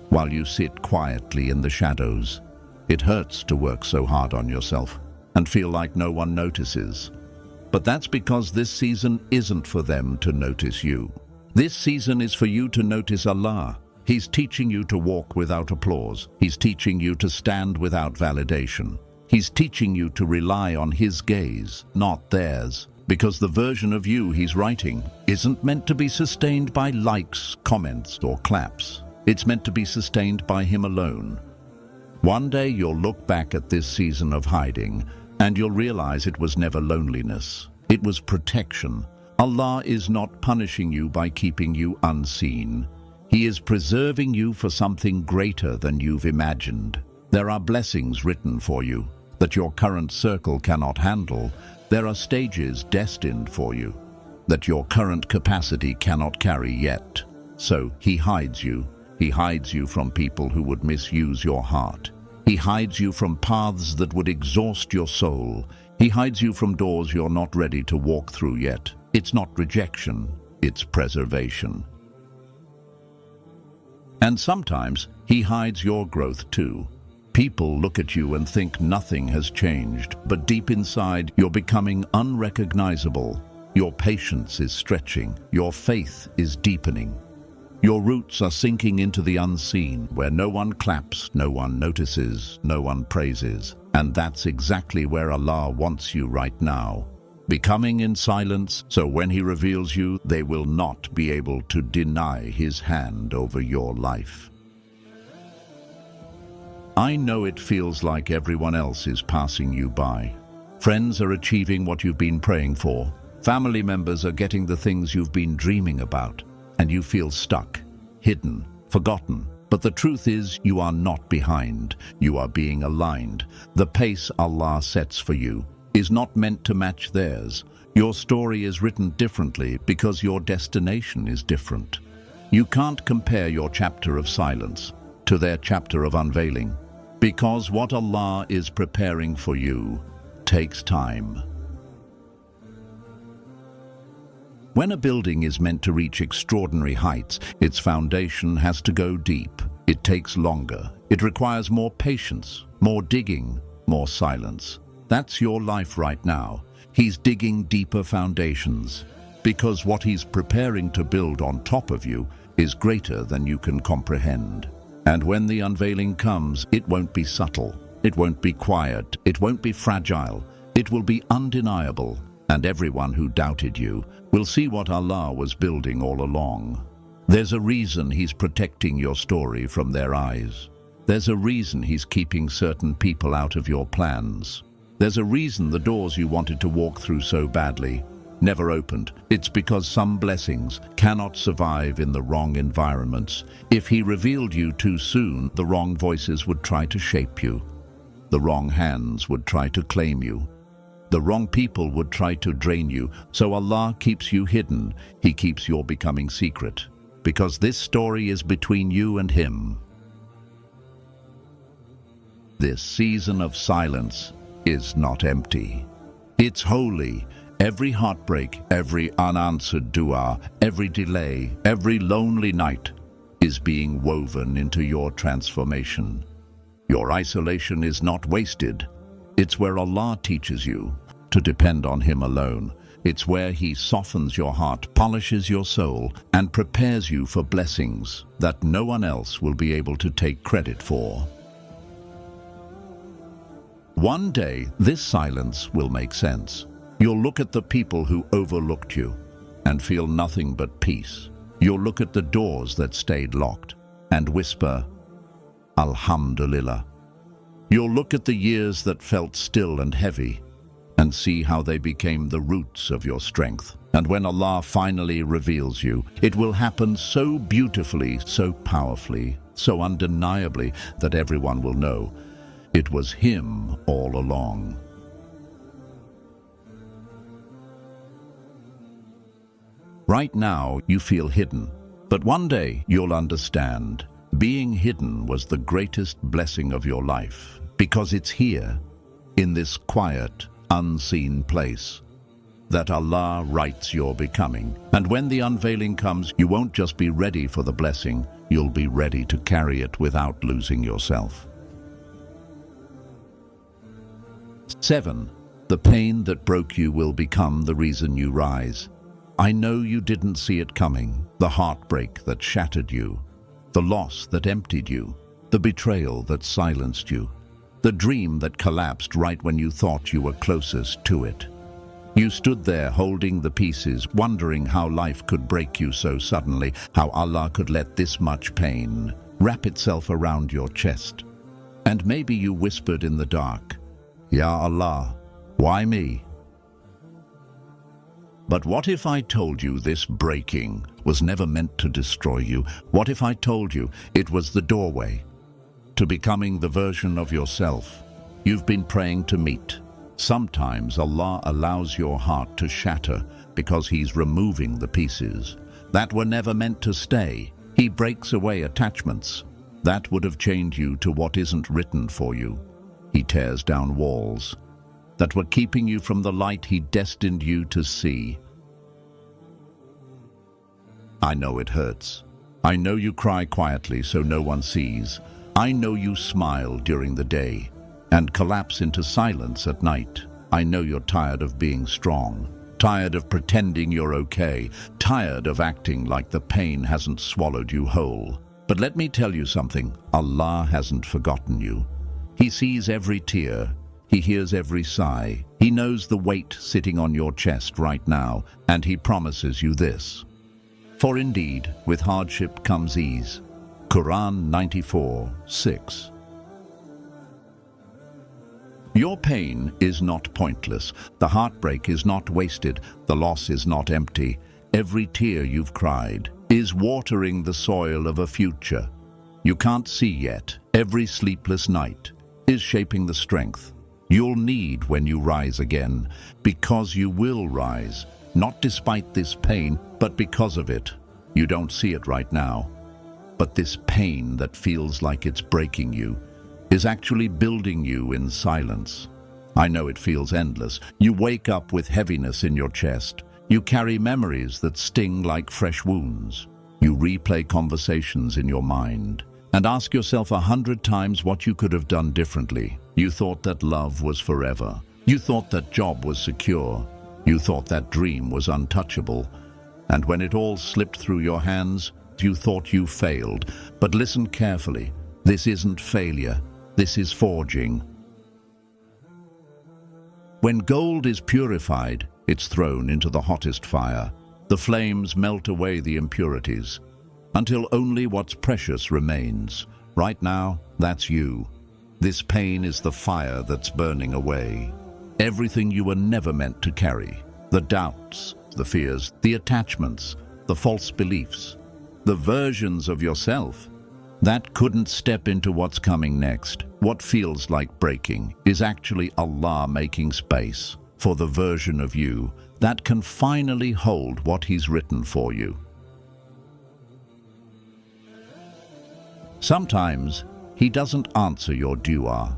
while you sit quietly in the shadows. It hurts to work so hard on yourself and feel like no one notices. But that's because this season isn't for them to notice you. This season is for you to notice Allah. He's teaching you to walk without applause. He's teaching you to stand without validation. He's teaching you to rely on His gaze, not theirs. Because the version of you He's writing isn't meant to be sustained by likes, comments, or claps. It's meant to be sustained by Him alone. One day you'll look back at this season of hiding and you'll realize it was never loneliness. It was protection. Allah is not punishing you by keeping you unseen. He is preserving you for something greater than you've imagined. There are blessings written for you that your current circle cannot handle. There are stages destined for you that your current capacity cannot carry yet. So He hides you. He hides you from people who would misuse your heart. He hides you from paths that would exhaust your soul. He hides you from doors you're not ready to walk through yet. It's not rejection, it's preservation. And sometimes He hides your growth too. People look at you and think nothing has changed, but deep inside you're becoming unrecognizable. Your patience is stretching, your faith is deepening. Your roots are sinking into the unseen, where no one claps, no one notices, no one praises. And that's exactly where Allah wants you right now. Becoming in silence, so when He reveals you, they will not be able to deny His hand over your life. I know it feels like everyone else is passing you by. Friends are achieving what you've been praying for. Family members are getting the things you've been dreaming about. And you feel stuck, hidden, forgotten. But the truth is, you are not behind. You are being aligned. The pace Allah sets for you is not meant to match theirs. Your story is written differently because your destination is different. You can't compare your chapter of silence to their chapter of unveiling, because what Allah is preparing for you takes time. When a building is meant to reach extraordinary heights, its foundation has to go deep. It takes longer. It requires more patience, more digging, more silence. That's your life right now. He's digging deeper foundations, because what He's preparing to build on top of you is greater than you can comprehend. And when the unveiling comes, it won't be subtle. It won't be quiet. It won't be fragile. It will be undeniable. And everyone who doubted you will see what Allah was building all along. There's a reason He's protecting your story from their eyes. There's a reason He's keeping certain people out of your plans. There's a reason the doors you wanted to walk through so badly never opened. It's because some blessings cannot survive in the wrong environments. If He revealed you too soon, the wrong voices would try to shape you. The wrong hands would try to claim you. The wrong people would try to drain you. So Allah keeps you hidden. He keeps your becoming secret, because this story is between you and Him. This season of silence is not empty. It's holy. Every heartbreak, every unanswered dua, every delay, every lonely night is being woven into your transformation. Your isolation is not wasted. It's where Allah teaches you to depend on Him alone. It's where He softens your heart, polishes your soul, and prepares you for blessings that no one else will be able to take credit for. One day, this silence will make sense. You'll look at the people who overlooked you and feel nothing but peace. You'll look at the doors that stayed locked and whisper, Alhamdulillah. You'll look at the years that felt still and heavy and see how they became the roots of your strength. And when Allah finally reveals you, it will happen so beautifully, so powerfully, so undeniably that everyone will know it was Him all along. Right now, you feel hidden, but one day you'll understand. Being hidden was the greatest blessing of your life, because it's here, in this quiet, unseen place, that Allah writes your becoming. And when the unveiling comes, you won't just be ready for the blessing, you'll be ready to carry it without losing yourself. 7. The pain that broke you will become the reason you rise. I know you didn't see it coming, the heartbreak that shattered you, the loss that emptied you, the betrayal that silenced you, the dream that collapsed right when you thought you were closest to it. You stood there holding the pieces, wondering how life could break you so suddenly, how Allah could let this much pain wrap itself around your chest. And maybe you whispered in the dark, "Ya Allah, why me?" But what if I told you this breaking was never meant to destroy you? What if I told you it was the doorway to becoming the version of yourself you've been praying to meet? Sometimes Allah allows your heart to shatter because He's removing the pieces that were never meant to stay. He breaks away attachments that would have chained you to what isn't written for you. He tears down walls that were keeping you from the light He destined you to see. I know it hurts. I know you cry quietly so no one sees. I know you smile during the day and collapse into silence at night. I know you're tired of being strong, tired of pretending you're okay, tired of acting like the pain hasn't swallowed you whole. But let me tell you something, Allah hasn't forgotten you. He sees every tear. He hears every sigh. He knows the weight sitting on your chest right now, and He promises you this. For indeed, with hardship comes ease. Qur'an 94:6. Your pain is not pointless. The heartbreak is not wasted. The loss is not empty. Every tear you've cried is watering the soil of a future you can't see yet. Every sleepless night is shaping the strength you'll need when you rise again, because you will rise, not despite this pain, but because of it. You don't see it right now, but this pain that feels like it's breaking you is actually building you in silence. I know it feels endless. You wake up with heaviness in your chest. You carry memories that sting like fresh wounds. You replay conversations in your mind and ask yourself 100 times what you could have done differently. You thought that love was forever. You thought that job was secure. You thought that dream was untouchable. And when it all slipped through your hands, you thought you failed. But listen carefully. This isn't failure. This is forging. When gold is purified, it's thrown into the hottest fire. The flames melt away the impurities until only what's precious remains. Right now, that's you. This pain is the fire that's burning away everything you were never meant to carry. The doubts, the fears, the attachments, the false beliefs, the versions of yourself that couldn't step into what's coming next. What feels like breaking is actually Allah making space for the version of you that can finally hold what He's written for you. Sometimes He doesn't answer your dua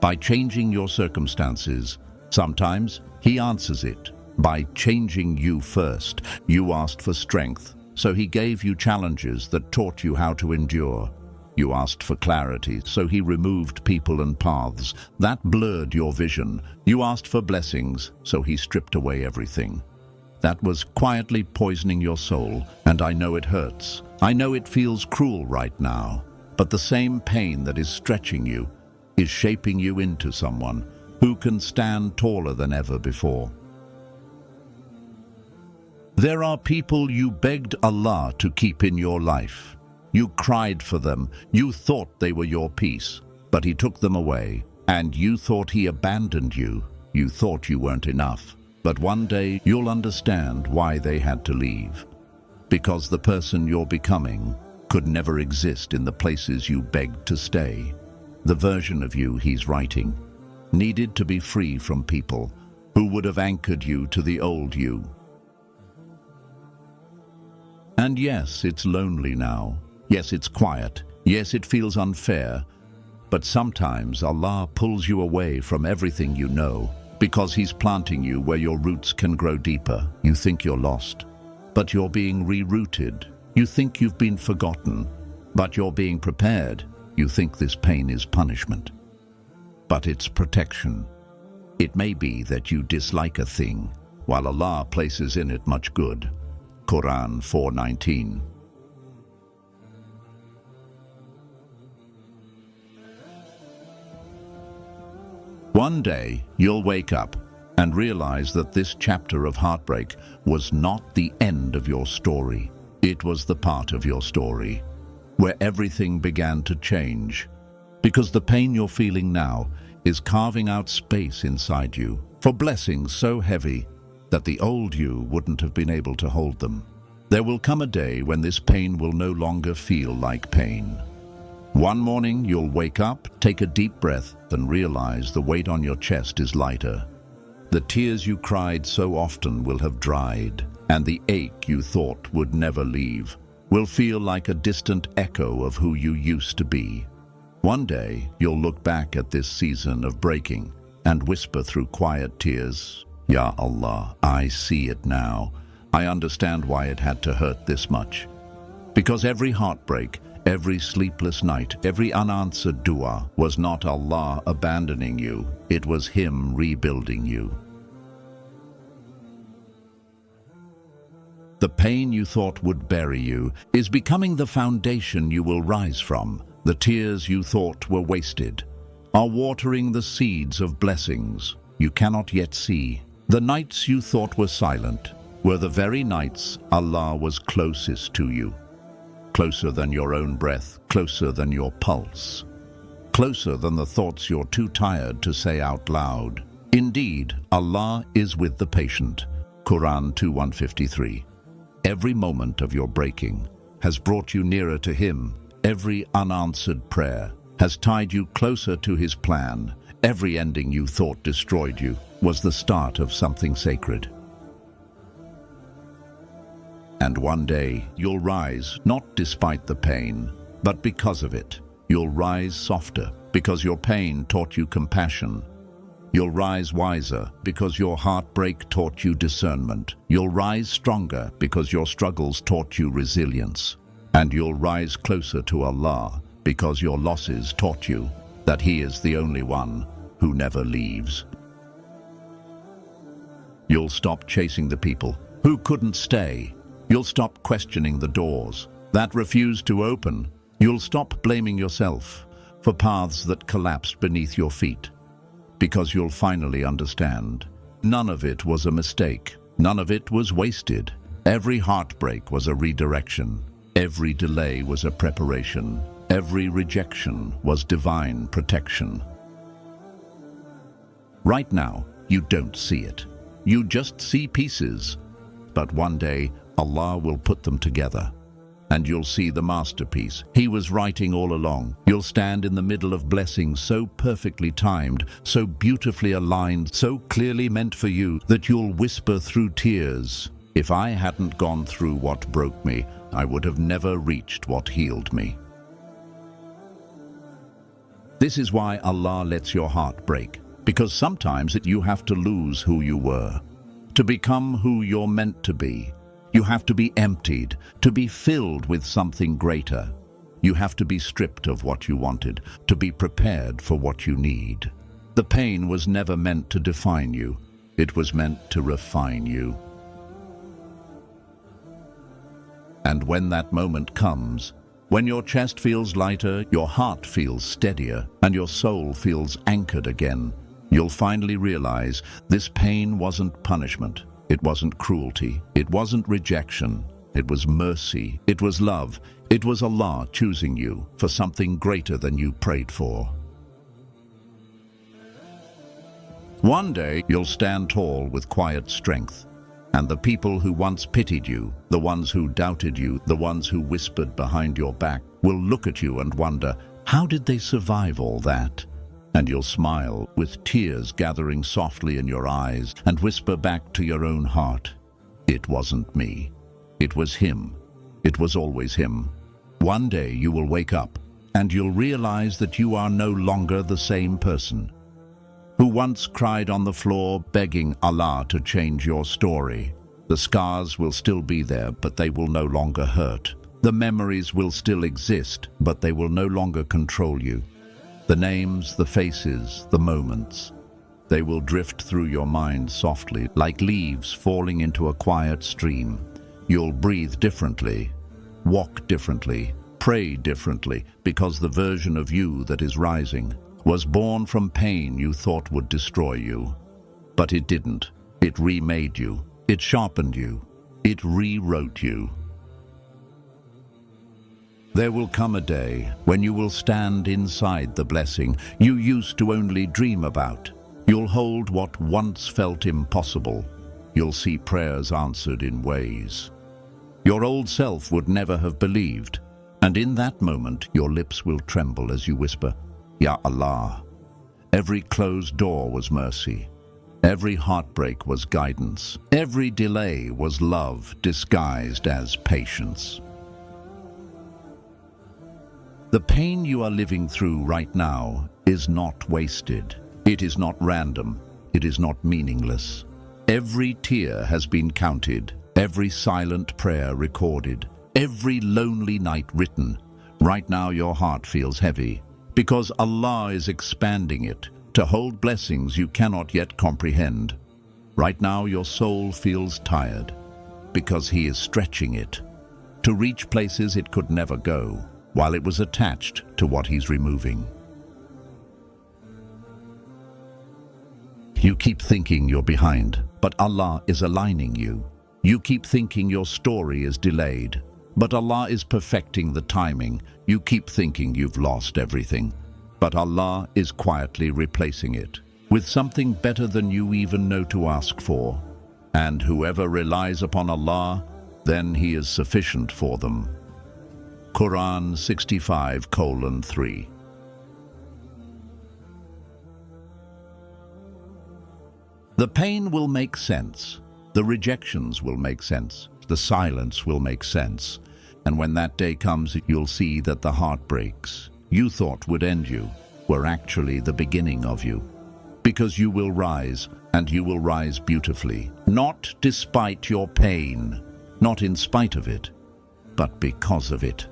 by changing your circumstances. Sometimes He answers it by changing you first. You asked for strength, so He gave you challenges that taught you how to endure. You asked for clarity, so He removed people and paths that blurred your vision. You asked for blessings, so He stripped away everything that was quietly poisoning your soul. And I know it hurts. I know it feels cruel right now, but the same pain that is stretching you is shaping you into someone who can stand taller than ever before. There are people you begged Allah to keep in your life. You cried for them. You thought they were your peace, but He took them away. And you thought He abandoned you. You thought you weren't enough. But one day you'll understand why they had to leave. Because the person you're becoming could never exist in the places you begged to stay. The version of you He's writing needed to be free from people who would have anchored you to the old you. And yes, it's lonely now. Yes, it's quiet. Yes, it feels unfair. But sometimes Allah pulls you away from everything you know because He's planting you where your roots can grow deeper. You think you're lost, but you're being rerouted. You think you've been forgotten, but you're being prepared. You think this pain is punishment, but it's protection. It may be that you dislike a thing, while Allah places in it much good. Qur'an 4:19. One day, you'll wake up and realize that this chapter of heartbreak was not the end of your story. It was the part of your story where everything began to change. Because the pain you're feeling now is carving out space inside you for blessings so heavy that the old you wouldn't have been able to hold them. There will come a day when this pain will no longer feel like pain. One morning you'll wake up, take a deep breath, and realize the weight on your chest is lighter. The tears you cried so often will have dried, and the ache you thought would never leave will feel like a distant echo of who you used to be. One day you'll look back at this season of breaking and whisper through quiet tears, "Ya Allah, I see it now. I understand why it had to hurt this much." Because every heartbreak, every sleepless night, every unanswered dua was not Allah abandoning you, it was Him rebuilding you. The pain you thought would bury you is becoming the foundation you will rise from. The tears you thought were wasted are watering the seeds of blessings you cannot yet see. The nights you thought were silent were the very nights Allah was closest to you. Closer than your own breath, closer than your pulse, closer than the thoughts you're too tired to say out loud. Indeed, Allah is with the patient. Qur'an 2:153. Every moment of your breaking has brought you nearer to Him. Every unanswered prayer has tied you closer to His plan. Every ending you thought destroyed you was the start of something sacred. And one day you'll rise, not despite the pain, but because of it. You'll rise softer, because your pain taught you compassion. You'll rise wiser, because your heartbreak taught you discernment. You'll rise stronger, because your struggles taught you resilience. And you'll rise closer to Allah, because your losses taught you that He is the only one who never leaves. You'll stop chasing the people who couldn't stay. You'll stop questioning the doors that refused to open. You'll stop blaming yourself for paths that collapsed beneath your feet. Because you'll finally understand, none of it was a mistake. None of it was wasted. Every heartbreak was a redirection. Every delay was a preparation. Every rejection was divine protection. Right now, you don't see it. You just see pieces. But one day, Allah will put them together, and you'll see the masterpiece He was writing all along. You'll stand in the middle of blessings so perfectly timed, so beautifully aligned, so clearly meant for you that you'll whisper through tears, "If I hadn't gone through what broke me, I would have never reached what healed me." This is why Allah lets your heart break, because sometimes you have to lose who you were to become who you're meant to be. You have to be emptied, to be filled with something greater. You have to be stripped of what you wanted, to be prepared for what you need. The pain was never meant to define you. It was meant to refine you. And when that moment comes, when your chest feels lighter, your heart feels steadier, and your soul feels anchored again, you'll finally realize this pain wasn't punishment. It wasn't cruelty. It wasn't rejection. It was mercy. It was love. It was Allah choosing you for something greater than you prayed for. One day, you'll stand tall with quiet strength, and the people who once pitied you, the ones who doubted you, the ones who whispered behind your back, will look at you and wonder, how did they survive all that? And you'll smile with tears gathering softly in your eyes and whisper back to your own heart, "It wasn't me. It was Him. It was always Him." One day you will wake up and you'll realize that you are no longer the same person who once cried on the floor begging Allah to change your story. The scars will still be there, but they will no longer hurt. The memories will still exist, but they will no longer control you. The names, the faces, the moments, they will drift through your mind softly, like leaves falling into a quiet stream. You'll breathe differently, walk differently, pray differently, because the version of you that is rising was born from pain you thought would destroy you. But it didn't. It remade you. It sharpened you. It rewrote you. There will come a day when you will stand inside the blessing you used to only dream about. You'll hold what once felt impossible. You'll see prayers answered in ways your old self would never have believed. And in that moment, your lips will tremble as you whisper, Ya Allah. Every closed door was mercy. Every heartbreak was guidance. Every delay was love disguised as patience. The pain you are living through right now is not wasted. It is not random. It is not meaningless. Every tear has been counted, every silent prayer recorded, every lonely night written. Right now your heart feels heavy because Allah is expanding it to hold blessings you cannot yet comprehend. Right now your soul feels tired because He is stretching it to reach places it could never go while it was attached to what He's removing. You keep thinking you're behind, but Allah is aligning you. You keep thinking your story is delayed, but Allah is perfecting the timing. You keep thinking you've lost everything, but Allah is quietly replacing it with something better than you even know to ask for. And whoever relies upon Allah, then He is sufficient for them. Qur'an 65:3. The pain will make sense. The rejections will make sense. The silence will make sense. And when that day comes, you'll see that the heartbreaks you thought would end you were actually the beginning of you. Because you will rise, and you will rise beautifully. Not despite your pain, not in spite of it, but because of it.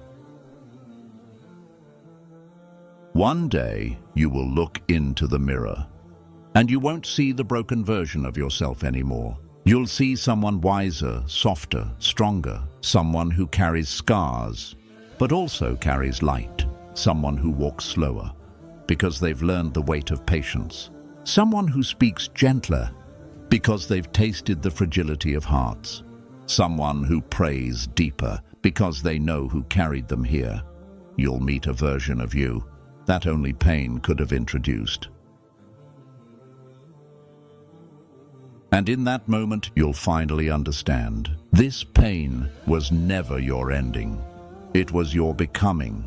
One day, you will look into the mirror, and you won't see the broken version of yourself anymore. You'll see someone wiser, softer, stronger, someone who carries scars, but also carries light, someone who walks slower, because they've learned the weight of patience, someone who speaks gentler, because they've tasted the fragility of hearts, someone who prays deeper, because they know who carried them here. You'll meet a version of you that only pain could have introduced. And in that moment, you'll finally understand. This pain was never your ending. It was your becoming.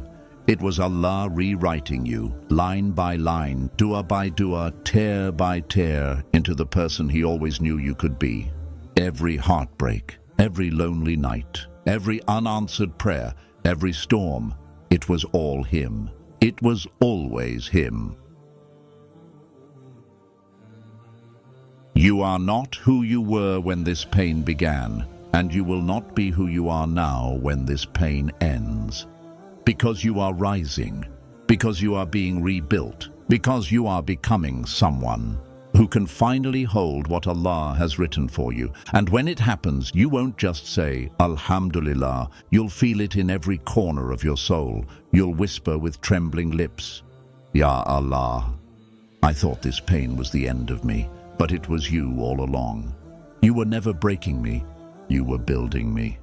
It was Allah rewriting you, line by line, dua by dua, tear by tear, into the person He always knew you could be. Every heartbreak, every lonely night, every unanswered prayer, every storm, it was all Him. It was always Him. You are not who you were when this pain began, and you will not be who you are now when this pain ends. Because you are rising, because you are being rebuilt, because you are becoming someone who can finally hold what Allah has written for you. And when it happens, you won't just say, Alhamdulillah, you'll feel it in every corner of your soul. You'll whisper with trembling lips, Ya Allah, I thought this pain was the end of me. But it was you all along. You were never breaking me. You were building me.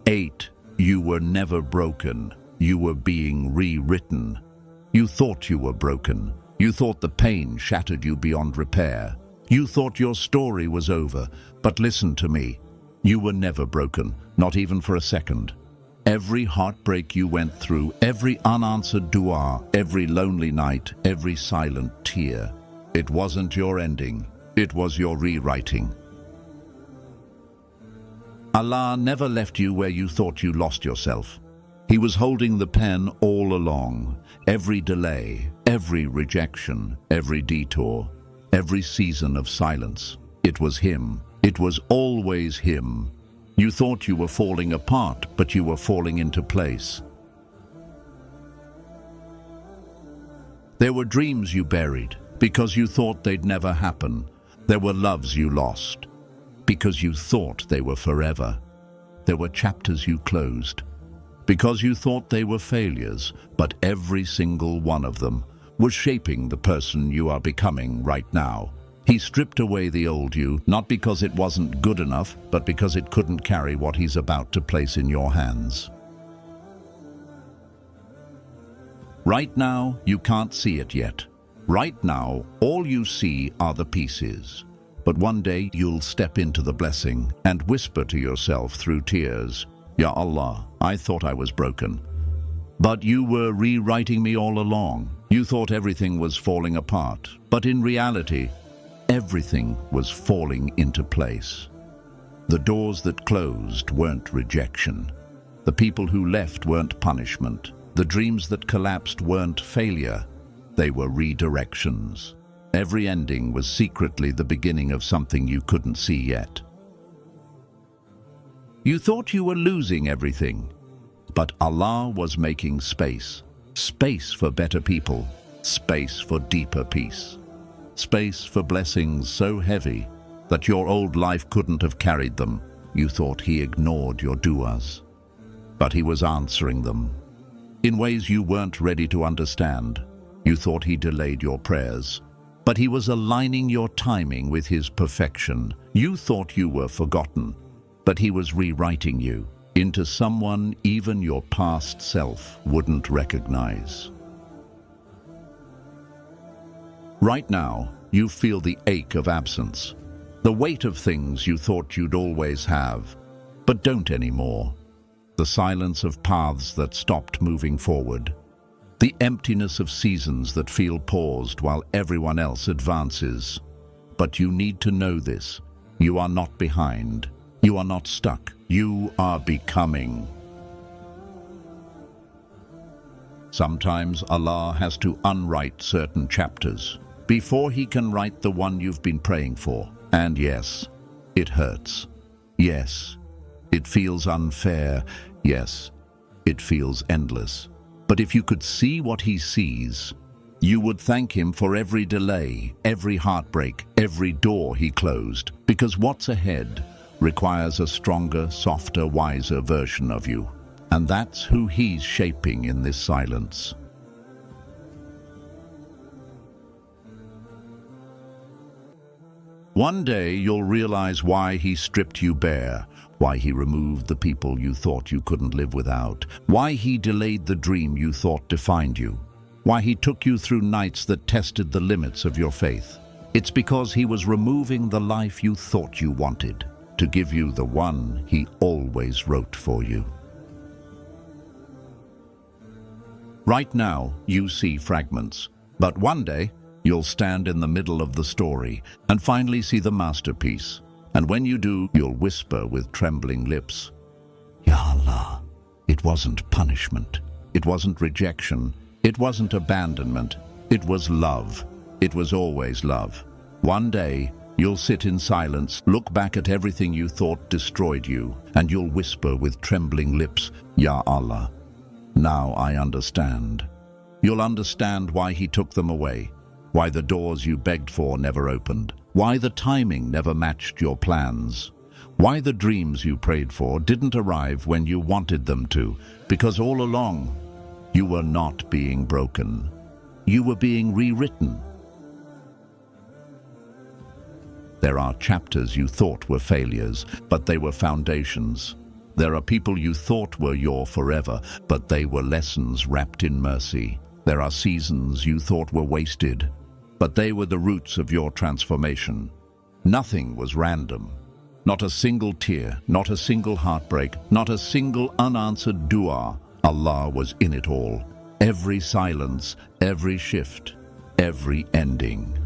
8. You were never broken. You were being rewritten. You thought you were broken. You thought the pain shattered you beyond repair. You thought your story was over. But listen to me. You were never broken, not even for a second. Every heartbreak you went through, every unanswered dua, every lonely night, every silent tear, it wasn't your ending, it was your rewriting. Allah never left you where you thought you lost yourself. He was holding the pen all along. Every delay, every rejection, every detour, every season of silence. It was Him. It was always Him. You thought you were falling apart, but you were falling into place. There were dreams you buried because you thought they'd never happen. There were loves you lost because you thought they were forever. There were chapters you closed because you thought they were failures, but every single one of them was shaping the person you are becoming right now. He stripped away the old you, not because it wasn't good enough, but because it couldn't carry what he's about to place in your hands. Right now, you can't see it yet. Right now, all you see are the pieces. But one day, you'll step into the blessing and whisper to yourself through tears, "Ya Allah, I thought I was broken. But you were rewriting me all along. You thought everything was falling apart. But in reality, everything was falling into place. The doors that closed weren't rejection. The people who left weren't punishment. The dreams that collapsed weren't failure. They were redirections. Every ending was secretly the beginning of something you couldn't see yet. You thought you were losing everything, but Allah was making space. Space for better people. Space for deeper peace. Space for blessings so heavy that your old life couldn't have carried them. You thought He ignored your du'as, but He was answering them in ways you weren't ready to understand. You thought He delayed your prayers, but He was aligning your timing with His perfection. You thought you were forgotten, but He was rewriting you into someone even your past self wouldn't recognize. Right now, you feel the ache of absence, the weight of things you thought you'd always have, but don't anymore. The silence of paths that stopped moving forward. The emptiness of seasons that feel paused while everyone else advances. But you need to know this. You are not behind. You are not stuck. You are becoming. Sometimes Allah has to unwrite certain chapters before He can write the one you've been praying for. And yes, it hurts. Yes, it feels unfair. Yes, it feels endless. But if you could see what He sees, you would thank Him for every delay, every heartbreak, every door He closed, because what's ahead requires a stronger, softer, wiser version of you. And that's who He's shaping in this silence. One day you'll realize why He stripped you bare, why He removed the people you thought you couldn't live without, why He delayed the dream you thought defined you, why He took you through nights that tested the limits of your faith. It's because He was removing the life you thought you wanted to give you the one He always wrote for you. Right now, you see fragments, but one day, you'll stand in the middle of the story and finally see the masterpiece. And when you do, you'll whisper with trembling lips, "Ya Allah, it wasn't punishment. It wasn't rejection. It wasn't abandonment. It was love. It was always love." One day, you'll sit in silence, look back at everything you thought destroyed you, and you'll whisper with trembling lips, "Ya Allah, now I understand." You'll understand why He took them away, why the doors you begged for never opened, why the timing never matched your plans, why the dreams you prayed for didn't arrive when you wanted them to, because all along, you were not being broken. You were being rewritten. There are chapters you thought were failures, but they were foundations. There are people you thought were your forever, but they were lessons wrapped in mercy. There are seasons you thought were wasted, but they were the roots of your transformation. Nothing was random. Not a single tear, not a single heartbreak, not a single unanswered dua. Allah was in it all. Every silence, every shift, every ending.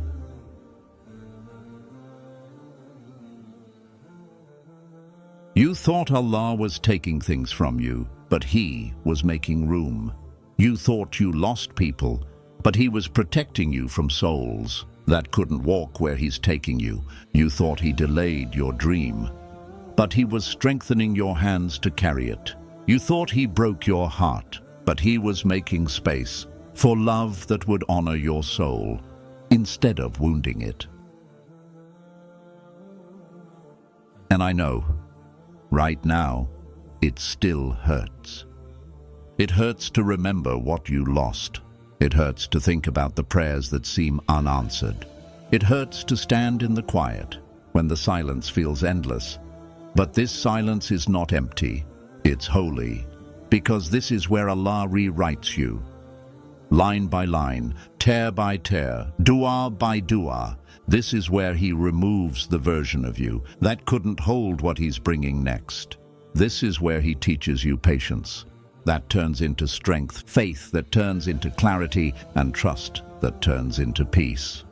You thought Allah was taking things from you, but He was making room. You thought you lost people, but He was protecting you from souls that couldn't walk where He's taking you. You thought He delayed your dream, but He was strengthening your hands to carry it. You thought He broke your heart, but He was making space for love that would honor your soul instead of wounding it. And I know, right now, it still hurts. It hurts to remember what you lost. It hurts to think about the prayers that seem unanswered. It hurts to stand in the quiet when the silence feels endless. But this silence is not empty, it's holy, because this is where Allah rewrites you. Line by line, tear by tear, dua by dua, this is where He removes the version of you that couldn't hold what He's bringing next. This is where He teaches you patience that turns into strength, faith that turns into clarity, and trust that turns into peace.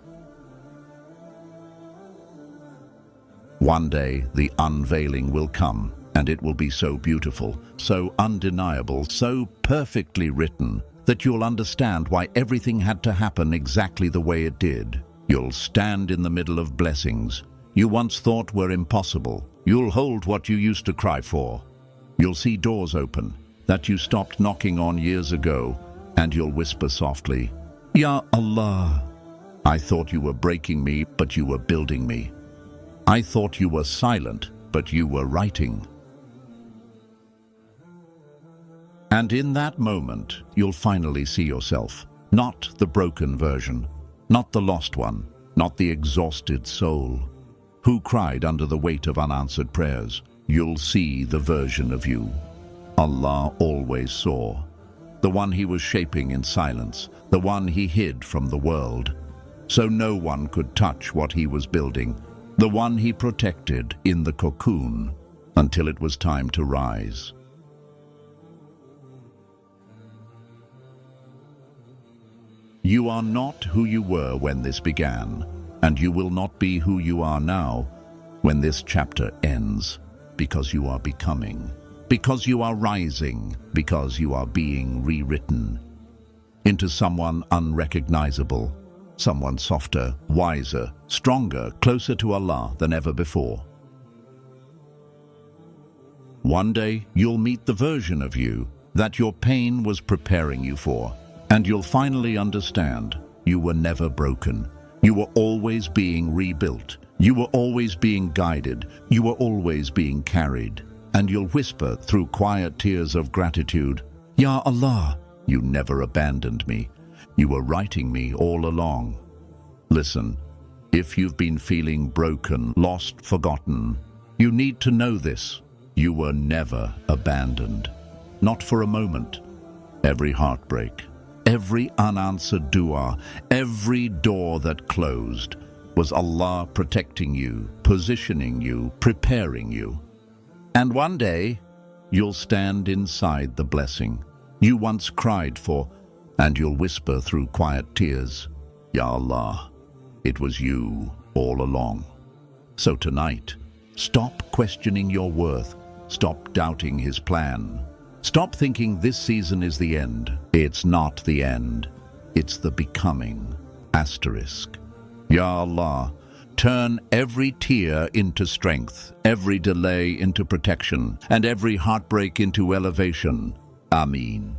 One day, the unveiling will come, and it will be so beautiful, so undeniable, so perfectly written, that you'll understand why everything had to happen exactly the way it did. You'll stand in the middle of blessings you once thought were impossible. You'll hold what you used to cry for. You'll see doors open that you stopped knocking on years ago, and you'll whisper softly, "Ya Allah, I thought you were breaking me, but you were building me. I thought you were silent, but you were writing." And in that moment, you'll finally see yourself, not the broken version, not the lost one, not the exhausted soul who cried under the weight of unanswered prayers. You'll see the version of you Allah always saw, the one He was shaping in silence, the one He hid from the world, so no one could touch what He was building, the one He protected in the cocoon until it was time to rise. You are not who you were when this began, and you will not be who you are now when this chapter ends, because you are becoming, because you are rising, because you are being rewritten into someone unrecognizable, someone softer, wiser, stronger, closer to Allah than ever before. One day, you'll meet the version of you that your pain was preparing you for, and you'll finally understand you were never broken. You were always being rebuilt. You were always being guided. You were always being carried. And you'll whisper through quiet tears of gratitude, "Ya Allah, you never abandoned me. You were writing me all along." Listen, if you've been feeling broken, lost, forgotten, you need to know this. You were never abandoned. Not for a moment. Every heartbreak, every unanswered dua, every door that closed was Allah protecting you, positioning you, preparing you. And one day, you'll stand inside the blessing you once cried for, and you'll whisper through quiet tears, "Ya Allah, it was you all along." So tonight, stop questioning your worth. Stop doubting His plan. Stop thinking this season is the end. It's not the end. It's the becoming. Asterisk. Ya Allah, turn every tear into strength, every delay into protection, and every heartbreak into elevation. Ameen.